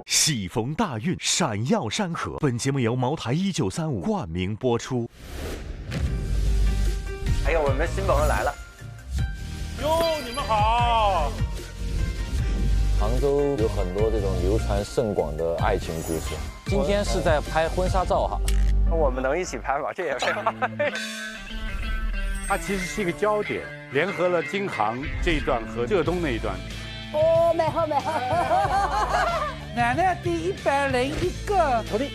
喜逢大运，闪耀山河。本节目由茅台1935冠名播出。哎呀，我们新朋友来了！哟，你们好！杭州有很多这种流传甚广的爱情故事。今天是在拍婚纱照哈，我们能一起拍吗？这也是。它其实是一个焦点，联合了京杭这一段和浙东那一段。哦，美好美好！奶奶第101个徒弟。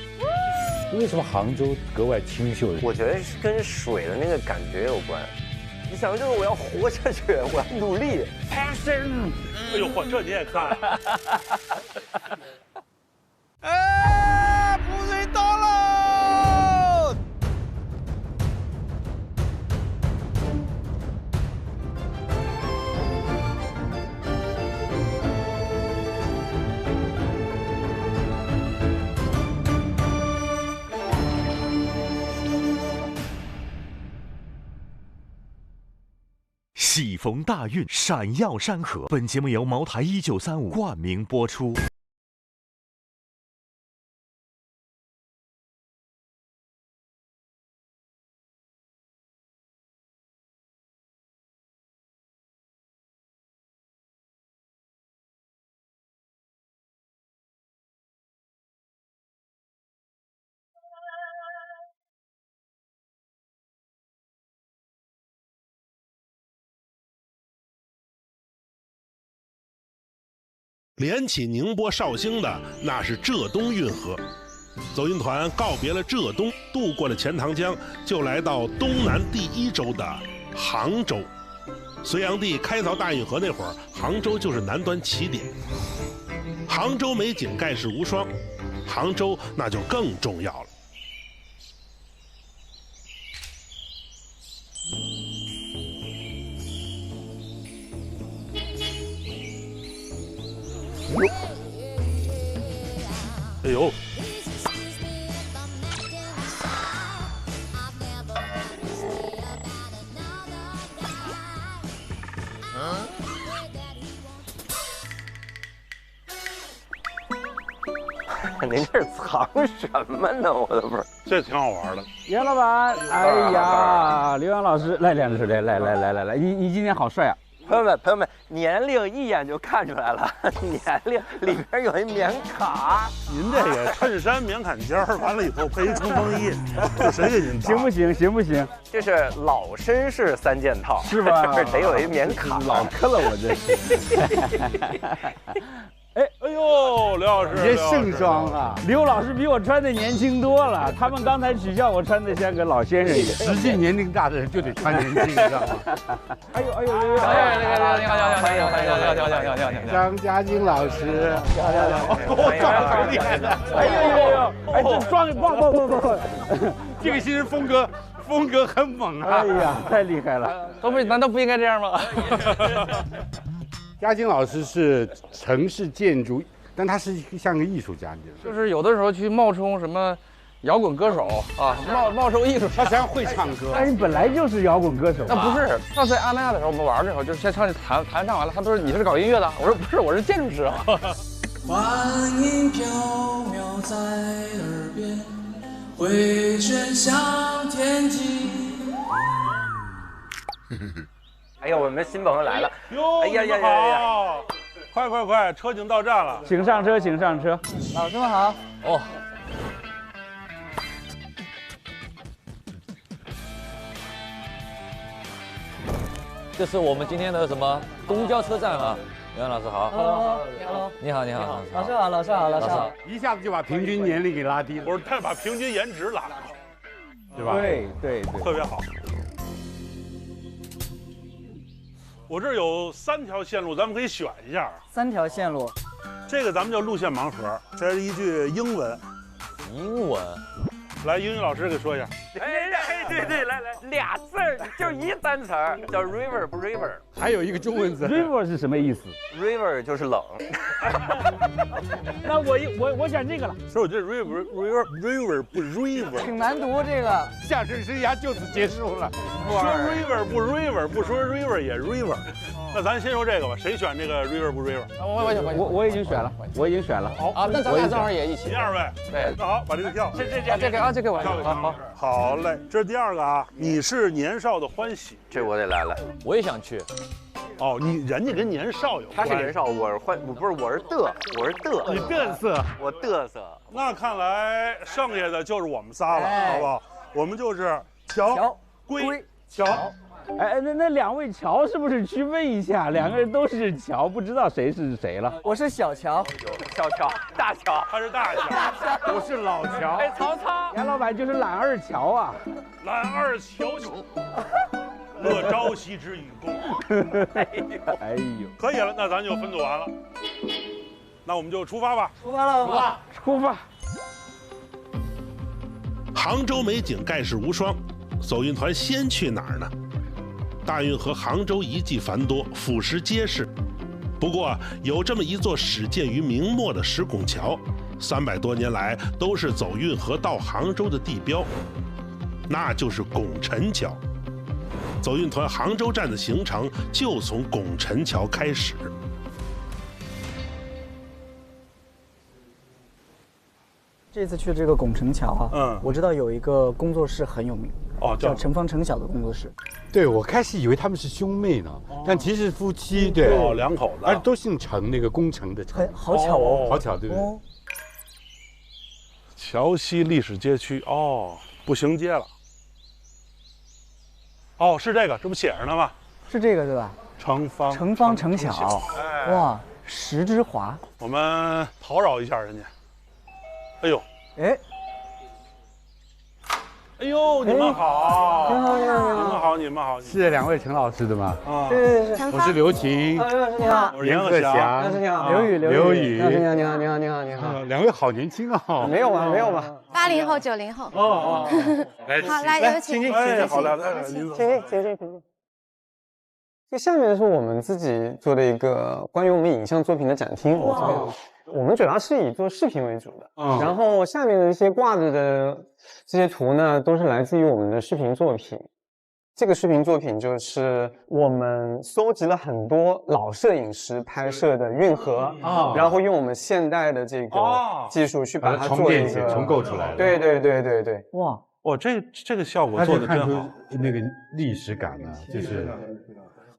为什么杭州格外清秀？我觉得是跟水的那个感觉有关。你想，就是我要活下去，我要努力。Passion！ 哎呦嚯，这你也看？哎，部队到喽！喜逢大运，闪耀山河。本节目由茅台1935冠名播出。连起宁波绍兴的那是浙东运河，走运团告别了浙东，渡过了钱塘江，就来到东南第1州的杭州。隋炀帝开凿大运河那会儿，杭州就是南端起点。杭州美景盖世无双，杭州那就更重要了。哎呦，您这是藏什么呢？我都不是。这挺好玩的。袁老板，哎呀，刘洋老师，来梁老师，来，你今天好帅啊！朋友们，年龄一眼就看出来了，年龄里边有一棉卡。您这个衬衫棉坎肩儿，完了以后配一冲锋衣，这谁给您搭？行不行？这是老绅士3件套，是吧？得有一棉卡。老磕了我这是。哎呦，刘老师，你这盛装啊！刘老师比我穿的年轻多了，他们刚才取笑我穿的像个老先生一样。实际年龄大的人就得穿年轻，你知道吗？哎呦！你好，张嘉京老师，我装的很厉害的。哎，这装不，这个新人风格很猛啊！哎呀，太厉害了！难道不应该这样吗？嘉京老师是城市建筑，但他是像个艺术家，你知道吗？就是有的时候去冒充什么摇滚歌手啊，冒充艺术家，他实际上会唱歌。但是你本来就是摇滚歌手。那不是，上次在阿那亚的时候，我们玩的时候，就是先上去弹唱完了，他都说你是搞音乐的，我说不是，我是建筑师啊。幻影飘渺在耳边，回旋向天际。哎呀，我们新朋友来了！哟，哎呀！快，车已经到站了，请上车。老师们好。哦，这是我们今天的什么公交车站啊？袁老师好。Hello，你好。老师好。一下子就把平均年龄给拉低了，不是，他把平均颜值拉高，对吧？对，特别好。我这儿有3条线路，咱们可以选一下。3条线路，这个咱们叫路线盲盒，这是一句英文。英文。来，英语老师给说一下。对，来，2字儿，就一单词儿，叫 river 不 river。还有一个中文字 river 是什么意思 ？river 就是冷。那我选这个了。所以我觉得 river 不 river， 挺难读这个。相声生涯就此结束了。说 river 不 river， 不说 river 也 river。那咱先说这个吧，谁选这个 river 不 river？我已经选了，我已经选了。好啊，那咱俩正好也一起。您二位，对，那好，把这个票。这个我好。好嘞，这是第二个啊，你是年少的欢喜，这我得来了。我也想去。哦，人家跟年少有关。他是年少，我是欢，不是，我是嘚。你嘚瑟，我嘚瑟。那看来剩下的就是我们仨了，好不好？我们就是乔、龟、乔。哎，那两位乔是不是区分一下？两个人都是乔，不知道谁是谁了。我是小乔，小乔，大乔，他是大乔，我是老乔。哎，曹操，杨老板就是懒二乔啊。懒二乔，乐朝夕之与共。哎呦，可以了，那咱就分组完了。那我们就出发吧。出发。杭州美景盖世无双，走运团先去哪儿呢？大运河杭州遗迹繁多，腐蚀皆是。不过有这么一座始建于明末的石拱桥，300多年来都是走运河到杭州的地标，那就是拱辰桥。走运团杭州站的行程就从拱辰桥开始。这次去这个拱辰桥啊，我知道有一个工作室很有名，叫陈方陈晓的工作室。对，我开始以为他们是兄妹呢，但其实是夫妻，对，两口子，而都姓陈，那个工程的陈，好巧哦，好巧，对不对？桥西历史街区，步行街了。是这个，这不写着呢吗？是这个对吧？陈方陈晓，哇，石之华。我们讨扰一下人家。哎呦，哎呦，你们好！你们好！是两位陈老师的吗？对，我是刘婷，你好，我是杨鹤翔，老师你好，刘宇，你好，两位好年轻啊！没有吧？80后、90后。好，来有请。好来，请。这下面是我们自己做的一个关于我们影像作品的展厅。我们主要是以做视频为主的，然后下面的一些挂着的这些图呢，都是来自于我们的视频作品。这个视频作品就是我们搜集了很多老摄影师拍摄的运河，然后用我们现代的这个技术去把它做一个重构出来。对，哇，这个效果做的真好，那个历史感啊，就是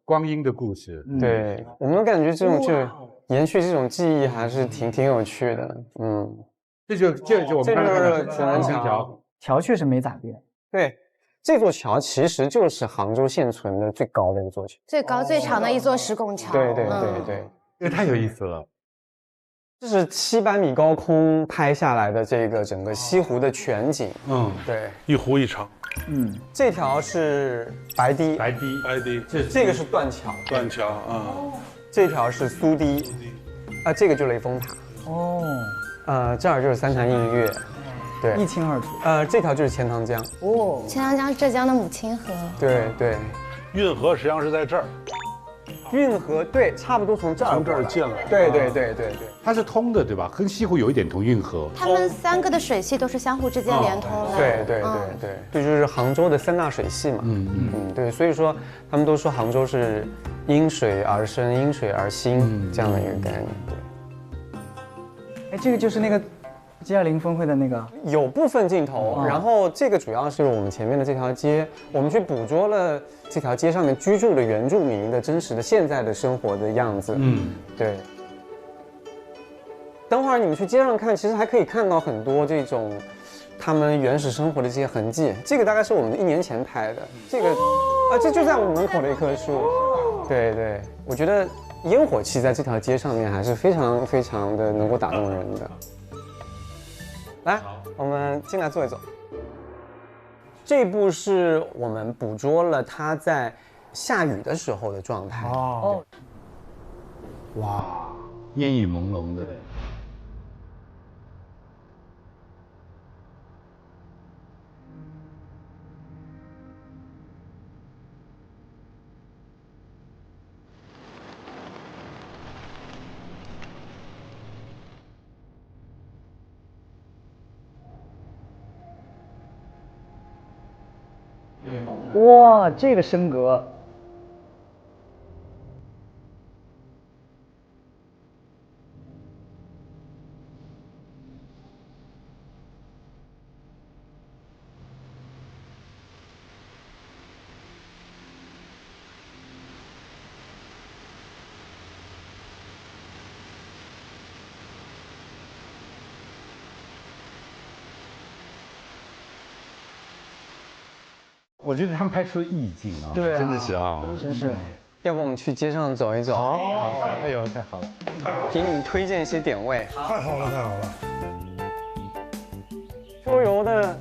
光阴的故事。对，我们感觉这种就延续这种记忆还是挺有趣的。这就我们就是拱辰桥确实没咋变。对。这座桥其实就是杭州现存的最高的一座桥，最高最长的一座石拱桥。对，这太有意思了。这是700米高空拍下来的这个整个西湖的全景。对，一湖一城。这条是白堤，这个是断桥，这条是苏堤，这个就是雷峰塔。这儿就是三潭印月。对，一清二楚。这条就是钱塘江。钱塘江，浙江的母亲河。对，运河实际上是在这儿。运河对，差不多从这儿进来。对，它是通的，对吧？跟西湖有一点同运河。它们3个的水系都是相互之间连通的。对，这就是杭州的3大水系嘛。对，所以说他们都说杭州是因水而生，因水而兴这样的一个概念。对。这个就是那个。G20峰会的那个有部分镜头，然后这个主要是我们前面的这条街，我们去捕捉了这条街上面居住的原住民的真实的现在的生活的样子。对。等会儿你们去街上看，其实还可以看到很多这种他们原始生活的这些痕迹。这个大概是我们1年前拍的，这个这就在我们门口的一棵树。对，我觉得烟火气在这条街上面还是非常非常的能够打动人的。来，我们进来坐一坐。这部是我们捕捉了它在下雨的时候的状态。哇，烟雨朦胧的。哇，这个升格，我觉得他们拍出意境啊，对，真的是啊，真是。要不我们去街上走一走？好，哎呦，太好了，给你们推荐一些点位。太好了，太好了。出游的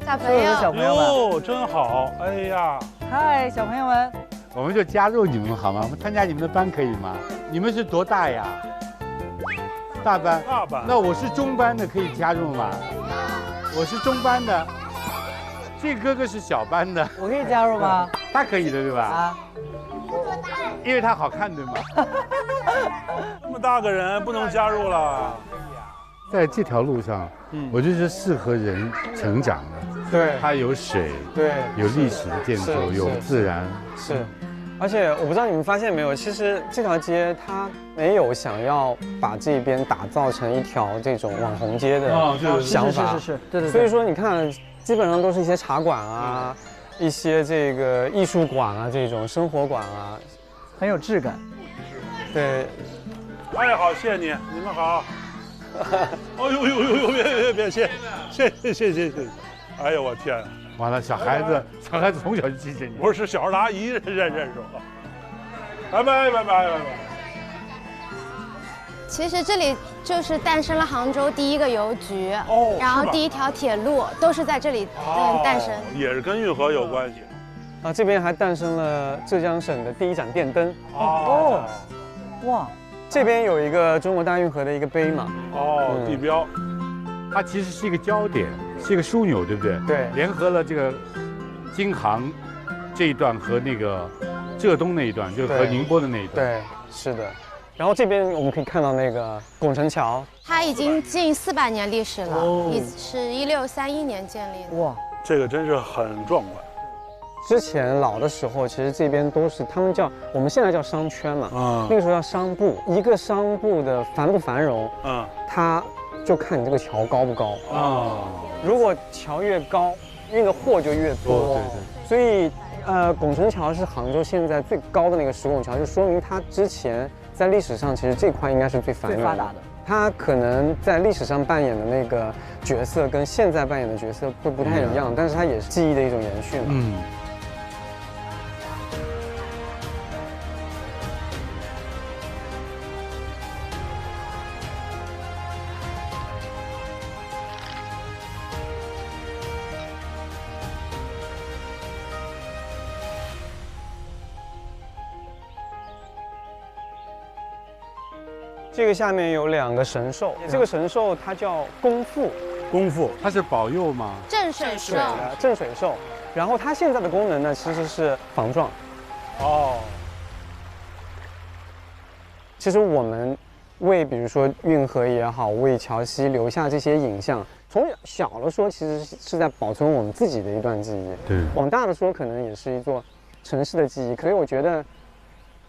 小朋友们，哟，真好！哎呀，嗨，小朋友们，我们就加入你们好吗？我们参加你们的班可以吗？你们是多大呀？大班。大班。那我是中班的，可以加入吗？我是中班的，这个哥哥是小班的，我可以加入吗？他可以的，对吧？啊。因为他好看，对吗？这么大个人不能加入了。在这条路上，我觉得是适合人成长的。对，它有水，对，有历史的建筑，有自然。是，而且我不知道你们发现没有，其实这条街它没有想要把这边打造成一条这种网红街的想法。是，对。所以说你看，基本上都是一些茶馆啊，一些这个艺术馆啊，这种生活馆啊，很有质感。对。哎，好，谢谢你，你们好。哎呦，别，谢谢。哎呦，我天！完了，小孩子从小就记着你。不是小孩的阿姨认识我。拜。其实这里就是诞生了杭州第一个邮局，然后第一条铁路都是在这里诞生，也是跟运河有关系。啊，这边还诞生了浙江省的第一盏电灯。哇！这边有一个中国大运河的一个碑嘛？地标，它其实是一个焦点，是一个枢纽，对不对？对，联合了这个京杭这一段和那个浙东那一段，就是和宁波的那一段。对，是的。然后这边我们可以看到那个拱辰桥，它已经近400年历史了，是1631年建立的。哇，这个真是很壮观。之前老的时候，其实这边都是他们我们现在叫商圈嘛，那个时候叫商埠。一个商埠的繁不繁荣，它就看你这个桥高不高啊。如果桥越高，运的货就越多。对。所以拱辰桥是杭州现在最高的那个石拱桥，就说明它之前在历史上其实这块应该是最繁荣、最发达的。它可能在历史上扮演的那个角色跟现在扮演的角色会不太一样，但是它也是记忆的一种延续嘛。这个下面有2个神兽，这个神兽它叫公父，它是保佑吗？镇水兽，镇水兽。然后它现在的功能呢，其实是防撞。其实我们为比如说运河也好，为桥溪留下这些影像，从小的说其实是在保存我们自己的一段记忆。对。往大的说，可能也是一座城市的记忆。所以我觉得。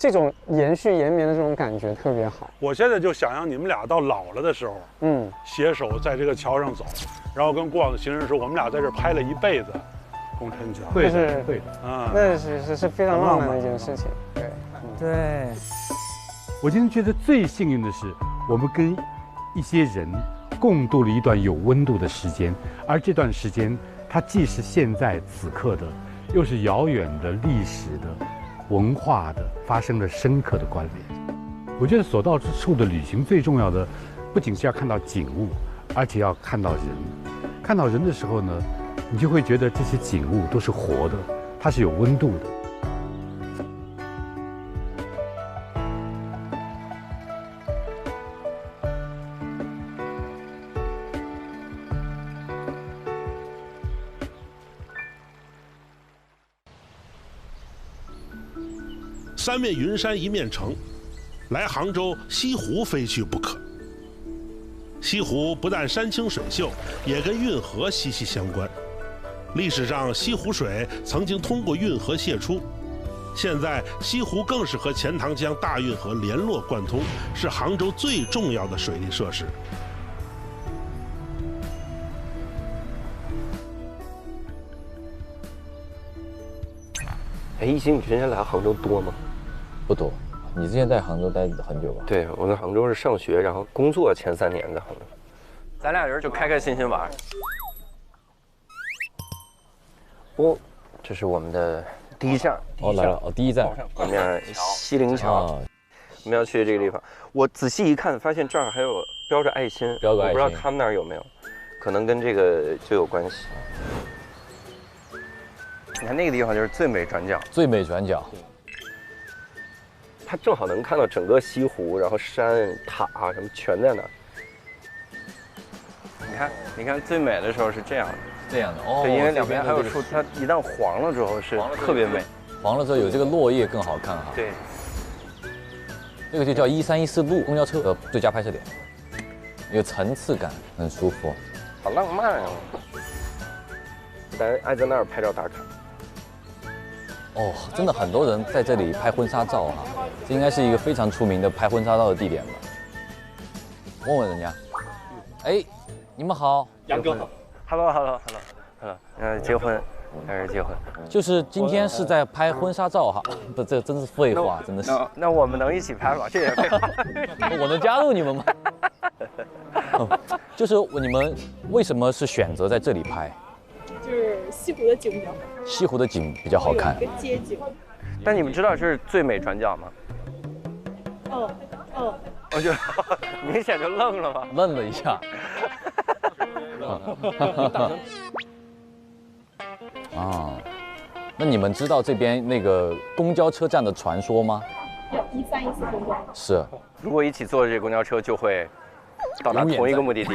这种延续延绵的这种感觉特别好。我现在就想象你们俩到老了的时候，携手在这个桥上走，然后跟过往的行人说，我们俩在这拍了一辈子拱辰桥。会的，那是非常浪漫的一件事情。对。我今天觉得最幸运的是，我们跟一些人共度了一段有温度的时间，而这段时间它既是现在此刻的，又是遥远的历史的。文化的发生了深刻的关联。我觉得所到之处的旅行最重要的，不仅是要看到景物，而且要看到人。看到人的时候呢，你就会觉得这些景物都是活的，它是有温度的。3面云山1面城，来杭州西湖非去不可。西湖不但山清水秀，也跟运河息息相关。历史上西湖水曾经通过运河泄出，现在西湖更是和钱塘江大运河联络贯通，是杭州最重要的水利设施。一心，你之前来杭州多吗？不多。你之前在杭州待很久吧？对，我在杭州是上学，然后工作前3年在杭州。咱俩人就开开心心玩。这是我们的第一站。哦，来了，哦，第一站，旁边西泠桥。我们要去这个地方。我仔细一看，发现这儿还有标着爱心，标个爱心，我不知道他们那儿有没有，可能跟这个就有关系。你看那个地方就是最美转角，最美转角。它正好能看到整个西湖，然后山塔什么全在那儿。你看最美的时候是这样的，这样的哦。对，因为两边还有树，它一旦黄了之后是特别美。黄了之后有这个落叶更好看哈。对。这个就叫1314路公交车的最佳拍摄点，有层次感，很舒服。好浪漫啊！咱爱在那儿拍照打卡。哦，真的很多人在这里拍婚纱照哈，这应该是一个非常出名的拍婚纱照的地点吧？问问人家。哎，你们好，杨哥好。Hello， 结婚。开始结婚，就是今天是在拍婚纱照哈，不，这真是废话，真的是。那我们能一起拍吗？这也废话。我能加入你们吗？就是你们为什么是选择在这里拍？就是西湖的景比较好。西湖的景比较好看。有一个街景。但你们知道这是最美转角吗？我就明显就愣了嘛，愣了一下。啊，那你们知道这边那个公交车站的传说吗？有1314公交。是，如果一起坐这公交车，就会到达同一个目的地，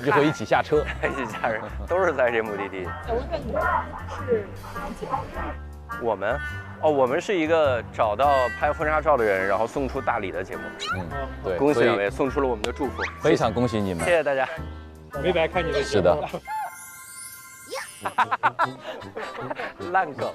就会一起下车，一起下车，都是在这目的地。想问看你们是哪几个？我们是一个找到拍婚纱照的人，然后送出大礼的节目。对，恭喜两位送出了我们的祝福，非常恭喜你们，谢谢大家。没白看你的节目。是的。烂梗。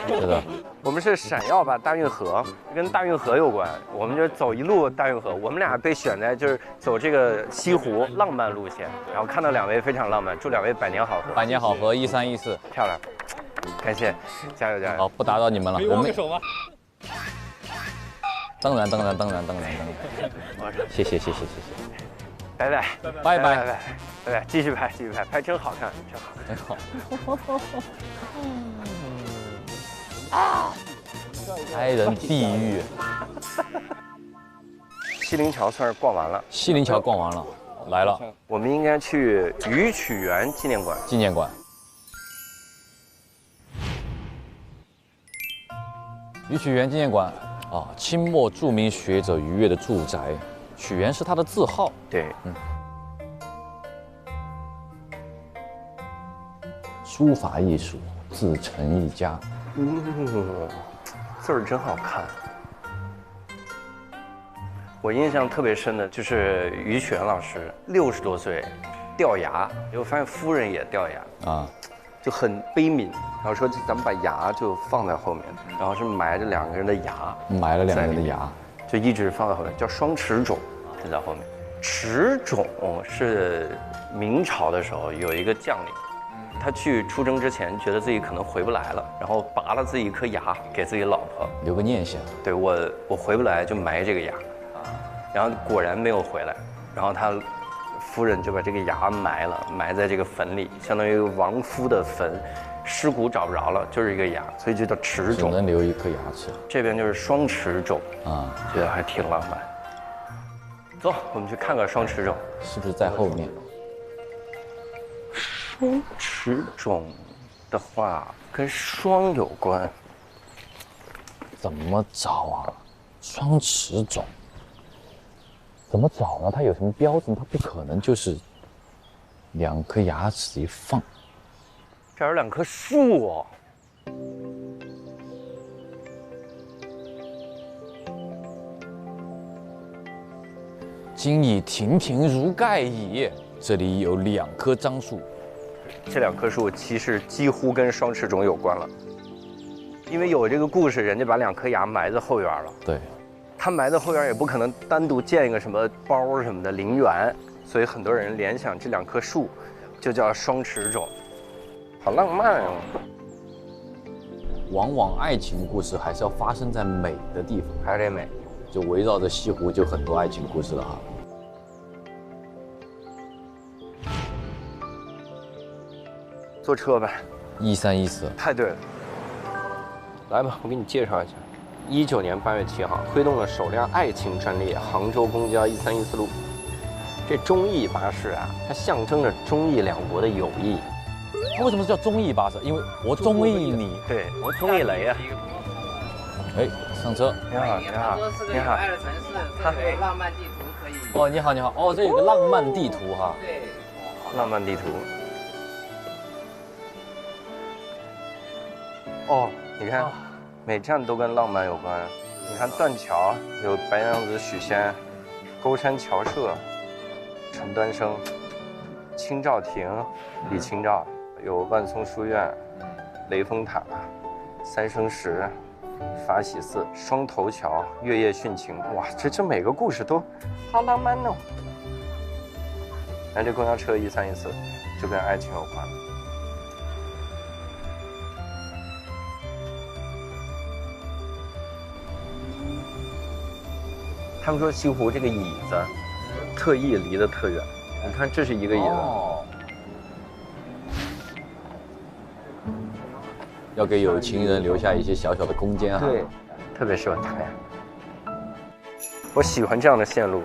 是的，我们是闪耀吧大运河，跟大运河有关。我们就走一路大运河，我们俩被选在就是走这个西湖浪漫路线，然后看到两位非常浪漫，祝两位百年好合。百年好合，1314，漂亮，感谢，加油加油！好，不打扰你们了，我们手吗？当然，谢谢。拜拜，继续拍，拍真好看，真好。拍人地狱。西泠桥算是逛完了。西泠桥逛完了，来了。我们应该去于曲园纪念馆。于曲园纪念馆啊，清末著名学者于越的住宅。曲园是他的字号，对，书法艺术自成一家，字儿真好看。我印象特别深的就是于曲园老师60多岁掉牙，我发现夫人也掉牙啊，就很悲悯，然后说咱们把牙就放在后面，然后是埋着2个人的牙，埋了2个人的牙。就一直放在后面，叫双齿冢，就在后面。齿冢是明朝的时候有一个将领，他去出征之前觉得自己可能回不来了，然后拔了自己一颗牙给自己老婆留个念想。对我回不来就埋这个牙，然后果然没有回来，然后他夫人就把这个牙埋在这个坟里，相当于亡夫的坟。尸骨找不着了，就是一个牙，所以就叫齿冢，只能留一颗牙齿。这边就是双齿冢啊，觉得还挺浪漫。走，我们去看看双齿冢，是不是在后面？双齿冢的话跟双有关，怎么找啊？双齿冢怎么找呢？它有什么标准？它不可能就是2颗牙齿一放。这有2棵树哦，今已亭亭如盖矣。这里有2棵樟树，这2棵树其实几乎跟双齿冢有关了，因为有这个故事，人家把2颗牙埋在后院了。对，他埋在后院也不可能单独建一个什么包什么的陵园，所以很多人联想这2棵树就叫双齿冢。好浪漫哦！往往爱情故事还是要发生在美的地方，还得美。就围绕着西湖，就很多爱情故事了哈。坐车吧， 13、14，太对了。来吧，我给你介绍一下。19年8月7号，推动了首辆爱情专列杭州公交1314路。这中意巴士啊，它象征着中意两国的友谊。它为什么叫中意巴士？因为我中意你，对我中意雷呀。哎，上车。你好，你好，你好。爱的城市，这个浪漫地图可以。哦，你好，你好。哦，这有个浪漫地图哈。对。浪漫地图。哦，你看。每站都跟浪漫有关，你看断桥有白娘子许仙，沟山桥社，陈端生，清照亭，李清照，有万松书院，雷峰塔，三生石，法喜寺，双头桥，月夜殉情，哇，这每个故事都好浪漫呢。那这公交车1314就跟爱情有关。他们说西湖这个椅子特意离得特远，你看这是一个椅子，要给有情人留下一些小小的空间哈。对，特别适合他呀。我喜欢这样的线路。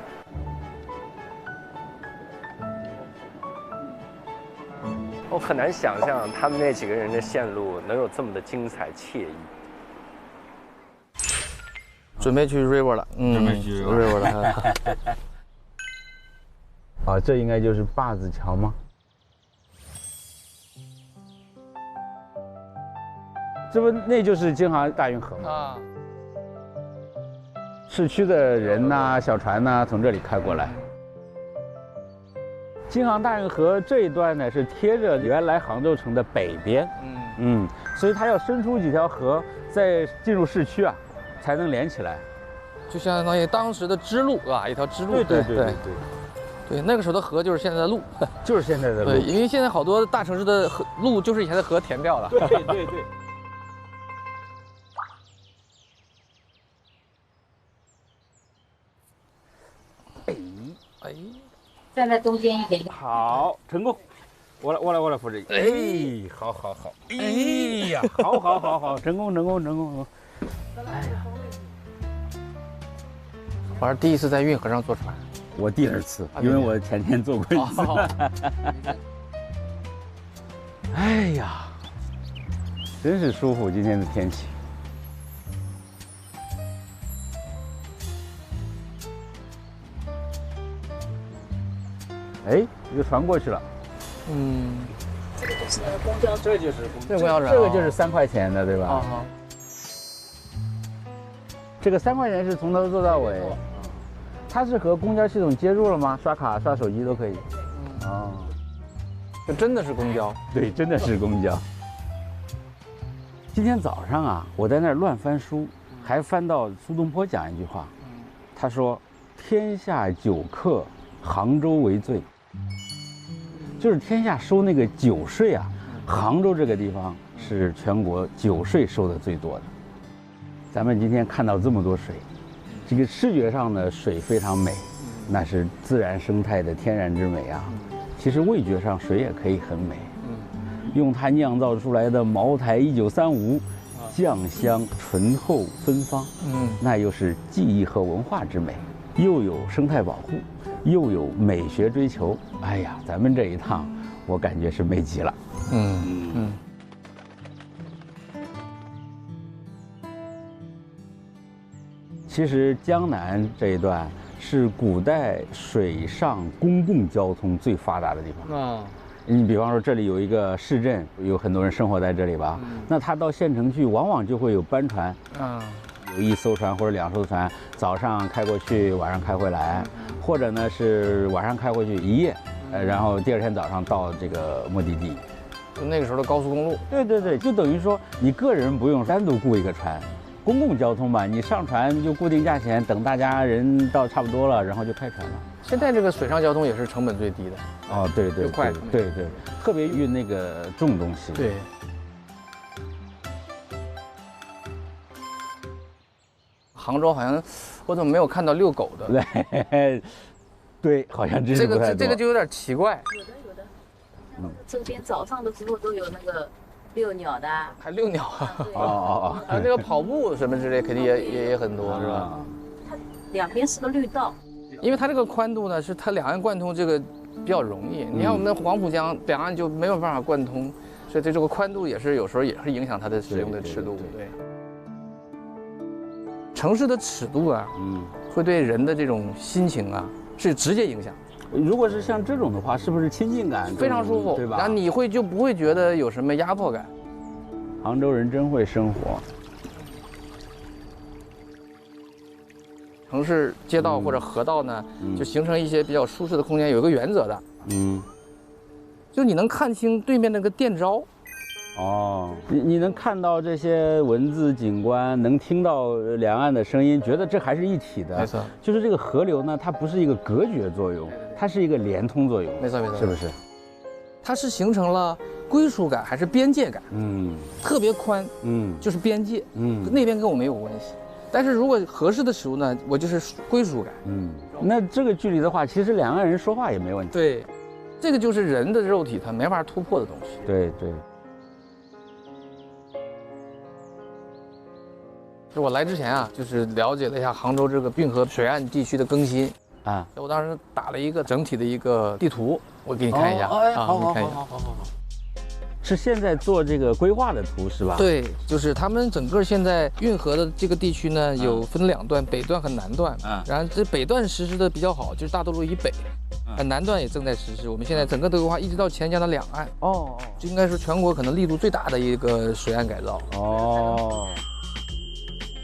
我很难想象他们那几个人的线路能有这么的精彩惬意。准备去 river 了，准备去 river 了。啊，这应该就是坝子桥吗？这不，那就是京杭大运河吗？啊。市区的人呐、小船呐，从这里开过来。京杭大运河这一段呢，是贴着原来杭州城的北边，所以它要伸出几条河，再进入市区啊。才能连起来，就相当于当时的支路啊，一条支路。对，那个时候的河就是现在的路，就是现在的路。对，因为现在好多大城市的河路就是以前的河填掉了。对。哎，站在中间一点。好，成功。我来扶着你。哎，好。哎呀，好，成功。哎呀，我是第一次在运河上坐船，我第2次，因为我前天坐过一次。哎呀，真是舒服，今天的天气。哎，一个船过去了。这个就是公交车，这就是公交车，这个就是3块钱的，对吧？这个3块钱是从头坐到尾，它是和公交系统接入了吗？刷卡、刷手机都可以。这真的是公交。对，真的是公交。今天早上啊，我在那儿乱翻书，还翻到苏东坡讲一句话，他说：“天下酒客，杭州为最。”就是天下收那个酒税啊，杭州这个地方是全国酒税收的最多的。咱们今天看到这么多水，这个视觉上的水非常美，那是自然生态的天然之美啊。其实味觉上水也可以很美，用它酿造出来的茅台1935，酱香醇厚芬芳，那又是技艺和文化之美，又有生态保护，又有美学追求。哎呀，咱们这一趟我感觉是美极了。其实江南这一段是古代水上公共交通最发达的地方。你比方说这里有一个市镇，有很多人生活在这里吧，那他到县城去，往往就会有班船，有1艘船或者2艘船，早上开过去，晚上开回来，或者呢是晚上开过去1夜，然后第2天早上到这个目的地。就那个时候的高速公路。对，就等于说你个人不用单独雇一个船。公共交通吧，你上船就固定价钱，等大家人到差不多了，然后就开船了。现在这个水上交通也是成本最低的。对，快，对，特别运那个重东西。对。杭州好像我怎么没有看到遛狗的？对，好像真是不太多。这个就有点奇怪。有的。这边早上的时候都有那个遛鸟的，还遛鸟啊？哦，还有那个跑步什么之类，肯定也很多，是吧？它两边是个绿道，因为它这个宽度呢，是它两岸贯通这个比较容易。你看我们的黄浦江两岸就没有办法贯通，所以这个宽度也是有时候也是影响它的使用的尺度。对。城市的尺度啊，会对人的这种心情啊是直接影响。如果是像这种的话，是不是亲近感非常舒服，对吧？然后你就不会觉得有什么压迫感。杭州人真会生活。城市街道或者河道呢，就形成一些比较舒适的空间，有一个原则的，就你能看清对面那个电招。哦，你能看到这些文字景观，能听到两岸的声音，觉得这还是一体的。没错，就是这个河流呢，它不是一个隔绝作用，它是一个连通作用。没错没错，是不是？它是形成了归属感还是边界感？特别宽，就是边界，那边跟我没有关系。但是如果合适的尺度呢，我就是归属感。那这个距离的话，其实两岸人说话也没问题。对，这个就是人的肉体它没法突破的东西。对。我来之前啊，就是了解了一下杭州这个运河水岸地区的更新啊。我当时打了一个整体的一个地图，我给你看一下好，你看一下。是现在做这个规划的图是吧？对，就是他们整个现在运河的这个地区呢，有分两段，北段和南段。然后这北段实施的比较好，就是大渡路以北。南段也正在实施。我们现在整个的规划一直到钱江的两岸。这应该是全国可能力度最大的一个水岸改造。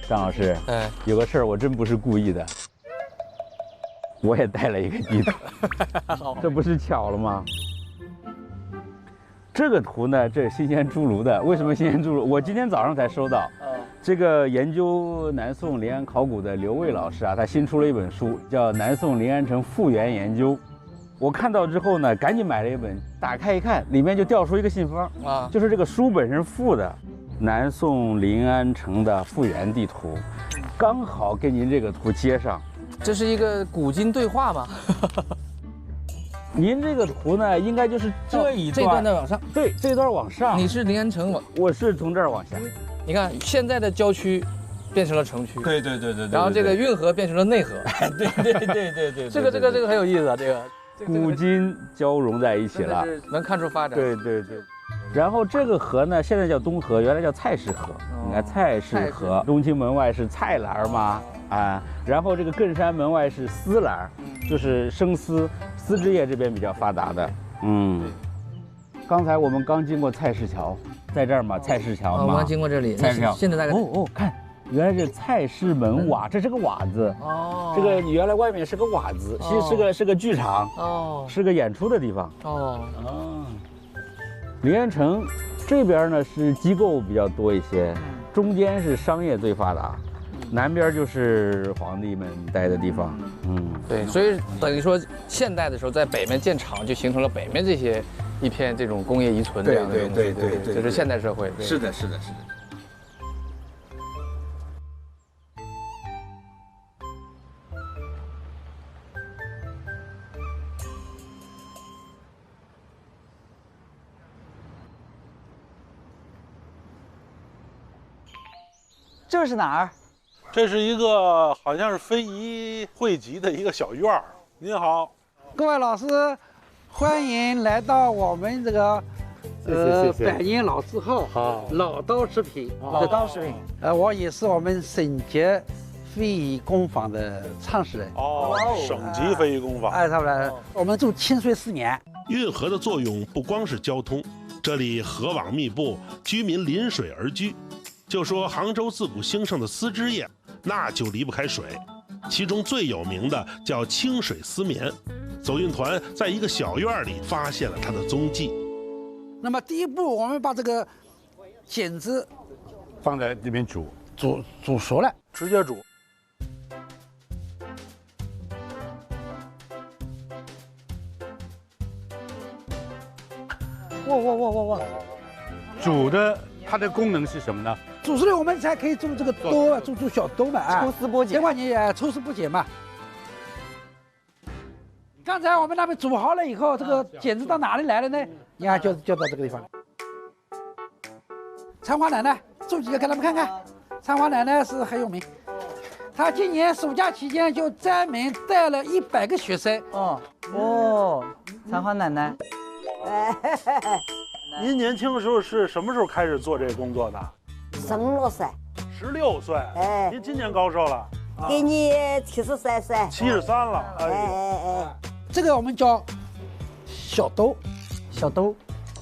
张老师，有个事儿我真不是故意的，我也带了一个地图，这不是巧了吗？这个图呢，这是新鲜出炉的。为什么新鲜出炉？我今天早上才收到。这个研究南宋临安考古的刘卫老师啊，他新出了一本书，叫《南宋临安城复原研究》。我看到之后呢，赶紧买了一本，打开一看，里面就调出一个信封就是这个书本身附的。南宋临安城的复原地图，刚好跟您这个图接上。这是一个古今对话吗？您这个图呢，应该就是这一段，这段再往上。对，这段往上。你是临安城，我是从这儿往下。你看现在的郊区变成了城区。对。然后这个运河变成了内河。对。这个很有意思啊，这个古今交融在一起了，能看出发展。对。然后这个河呢，现在叫东河，原来叫蔡氏河。你看蔡氏河，东清门外是菜篮嘛，然后这个亘山门外是丝篮，就是生丝织业这边比较发达的。刚才我们刚经过蔡氏桥，在这儿嘛，蔡氏桥嘛，我们刚经过这里，蔡氏桥。现在大概看，原来是蔡氏门瓦，这是个瓦字。这个原来外面是个瓦字，其实是个剧场，是个演出的地方。临安城这边呢是机构比较多一些，中间是商业最发达，南边就是皇帝们待的地方。对，所以等于说现代的时候在北面建厂，就形成了北面这些一片这种工业遗存这样的东西。对，这是现代社会。是的。这是哪儿？这是一个好像是非遗汇集的一个小院儿。您好，各位老师，欢迎来到我们这个百年老字号老刀食品。老刀食品。我也是我们省级非遗工坊的创始人。省级非遗工坊。差不多。我们住清水4年。运河的作用不光是交通，这里河网密布，居民临水而居。就说杭州自古兴盛的丝织业，那就离不开水，其中最有名的叫清水丝棉。走运团在一个小院里发现了它的踪迹。那么第一步，我们把这个剪子放在这边煮熟了，直接煮。哇！煮的它的功能是什么呢？煮熟了我们才可以做这个兜，做小兜嘛抽丝剥茧。别管你抽丝剥茧嘛。刚才我们那边煮好了以后，这个剪子到哪里来了呢？你看就到这个地方。参花奶奶，做几个给他们看看。参花奶奶是很有名，她今年暑假期间就专门带了100个学生。参花奶奶。您年轻的时候是什么时候开始做这个工作的？16岁。16岁。您今年高寿了？今年73岁。73了。这个我们叫小兜，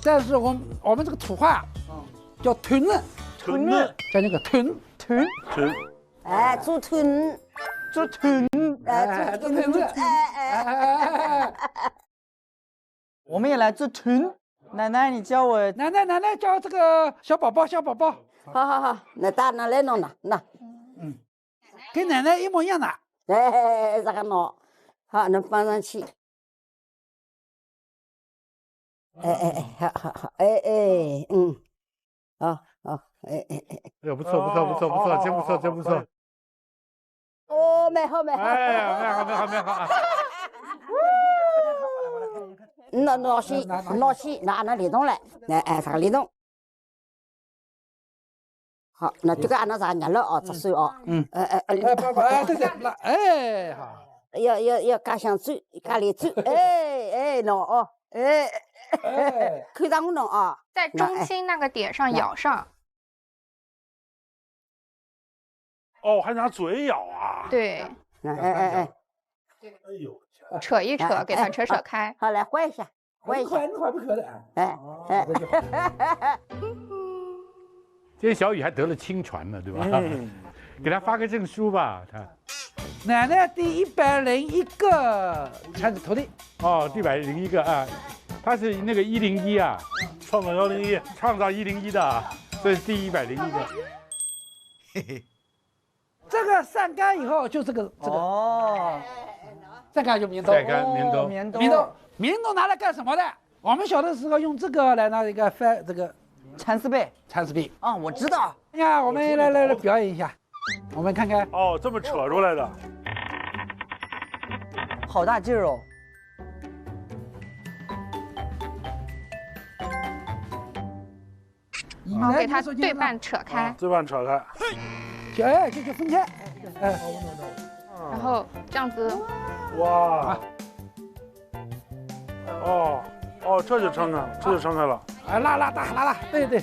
但是我们这个土话叫屯子，叫那个屯。做屯。做屯子。我们也来做屯。奶奶，你教我。奶奶教这个小宝宝。好，那大拿来弄拿。跟奶奶一模一样的。这个弄，好，能放上去。好，好，哎呦，不错，真不错。蛮好。蛮好。拿去，拿里动来，这个里动。好，那这个按照啥捏了哦，这手哦。对，好。要加上嘴，加里嘴，弄哦，看到我弄啊，在中心那个点上咬上。还拿嘴咬啊？对。哎呦，扯一扯，给它扯开。好，来换一下。你快不可的。今天小雨还得了亲传呢，对吧？给他发个证书吧，他。奶奶第101个传子徒弟。第101个啊，他是那个101啊，创造101，创造101的，这是第101个。嘿嘿。这个晒干以后就这个。晒干就棉兜。棉兜拿来干什么的？我们小的时候用这个来拿一个翻这个蚕丝被。我知道。你看，我们来表演一下，我们看看。这么扯出来的，好大劲儿哦！然后给它对半扯开。对半扯开。就分开。然后这样子。哇。这就撑开了。拉，对。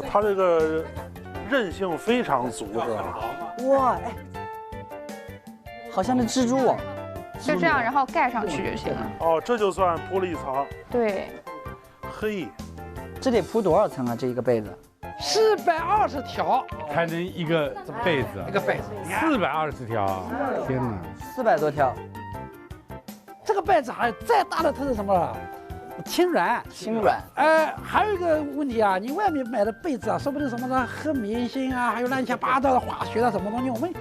它这个韧性非常足，是吧？哇，好像那蜘蛛网。就这样，然后盖上去就行了。这就算铺了一层。对。嘿，这得铺多少层啊？这一个被子？420条才能一个被子。一个被子420条，天哪！400多条。这个被子还再大的它是什么？轻软。还有一个问题啊，你外面买的被子啊，说不定什么的和棉芯啊，还有乱七八糟的化学的什么东西，我们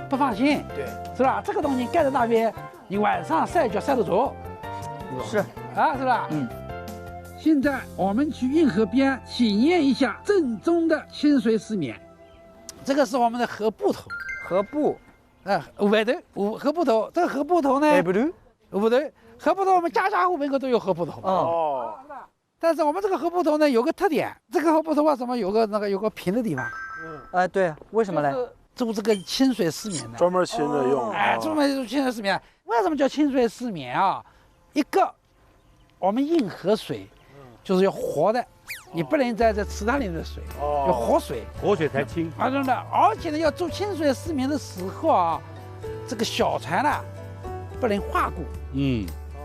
不放心。对，是吧？这个东西盖在那边，你晚上晒脚晒得着。是啊，是吧？现在我们去运河边体验一下正宗的清水丝棉。这个是我们的河布头。河布。外头河布头，这个河布头呢？不对。河布头我们家户门口都有河布头。但是我们这个河布头呢有个特点，这个河布头为什么有个平的地方？对，为什么呢？做这个清水丝棉的，专门清着用。专门做清水丝棉。为什么叫清水丝棉啊？一个，我们运河水就是要活的，你不能在这池塘里的水，要活水，活水才清。真的，而且呢，要做清水丝棉的时候啊，这个小船呢不能化固。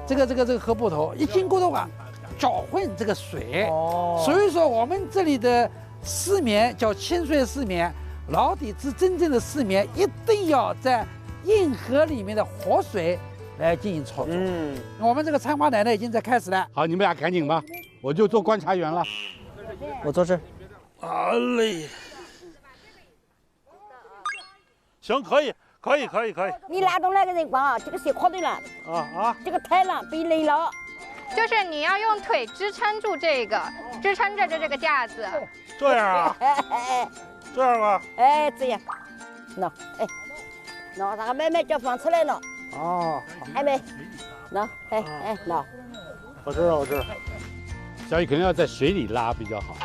这个河布头一经过的话，搅混这个水。所以说我们这里的丝棉叫清水丝棉，老底子真正的丝棉一定要在运河里面的活水来进行操作。我们这个参花奶奶已经在开始了。好，你们俩赶紧吧，我就做观察员了。我坐这儿。好嘞。行，可以。你拉动那个人光，这个鞋垮对了。这个太难，被累了。就是你要用腿支撑住这个，支撑着这个架子。这样啊？这样吧。这样。那这个慢慢就放出来了。还没。那，那。我知道。小雨肯定要在水里拉比较好。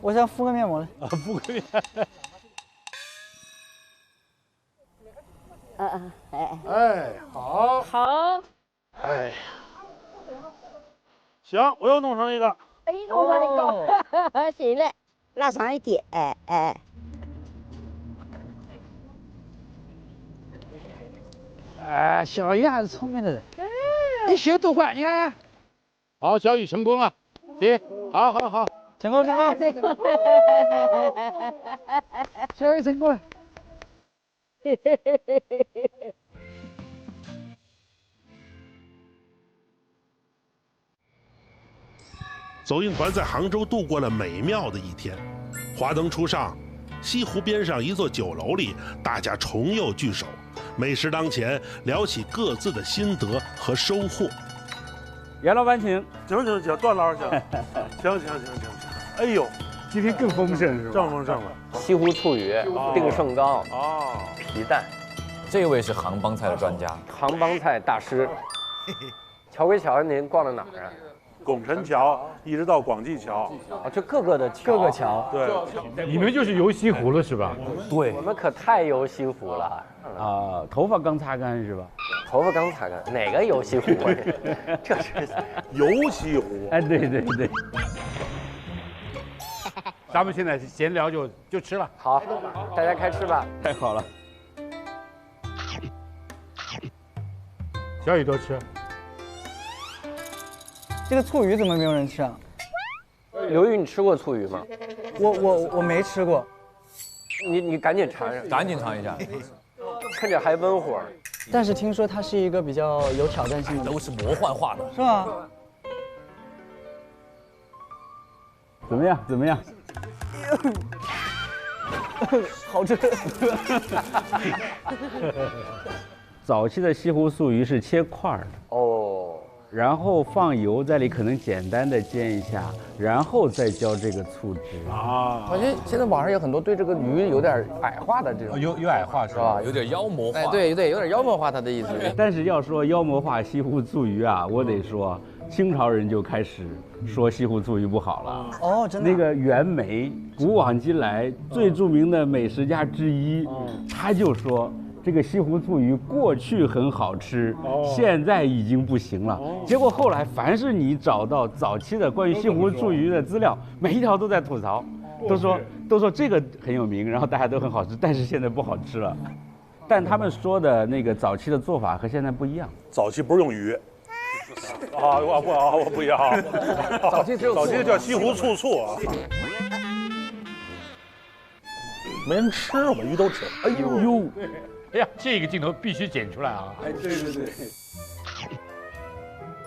我想敷个面膜。啊，敷个面。哎，好。好。哎呀，行，我又弄成一个。哎，我把你搞。行了，拉长一点，小鱼还是聪明的人，一学多快，你看。好，小雨成功了，行，好，成功。小雨成功了。走运团在杭州度过了美妙的一天，华灯初上，西湖边上一座酒楼里，大家重又聚首，美食当前，聊起各自的心得和收获。袁老板请。行，段老师行。行。哎呦，今天更丰盛是吧？正了。西湖醋鱼、定胜糕、皮蛋，这位是杭帮菜的专家，杭帮菜大师。桥归桥，您逛到哪儿啊？拱辰桥一直到广济桥，这各个桥。对，你们就是游西湖了是吧？对，我们可太游西湖了啊！头发刚擦干是吧？头发刚擦干，哪个游西湖啊？这是游西湖。哎，对。咱们现在闲聊就吃了。好，大家开吃吧。太好了。小雨多吃。这个醋鱼怎么没有人吃啊？刘玉，你吃过醋鱼吗？我没吃过。你赶紧尝尝，赶紧尝一下，趁着还温乎。但是听说它是一个比较有挑战性的，都是魔幻化的，是吗？怎么样？好吃。早期的西湖素鱼是切块的哦，然后放油在里，可能简单的煎一下，然后再浇这个醋汁啊。我觉得现在网上有很多对这个鱼有点矮化的这种，有矮化是吧？有点妖魔化。哎，对，有点妖魔化它的意思。但是要说妖魔化西湖醋鱼啊，我得说清朝人就开始说西湖醋鱼不好了。哦，真的。那个袁枚，古往今来最著名的美食家之一，他就说。这个西湖醋鱼过去很好吃，现在已经不行了。结果后来，凡是你找到早期的关于西湖醋鱼的资料，每一条都在吐槽，都说这个很有名，然后大家都很好吃，但是现在不好吃了。但他们说的那个早期的做法和现在不一样。早期不是用鱼，我不一样。早期叫西湖醋啊。没人吃，我们鱼都吃。哎呦。哎呀，这个镜头必须剪出来啊！哎，对。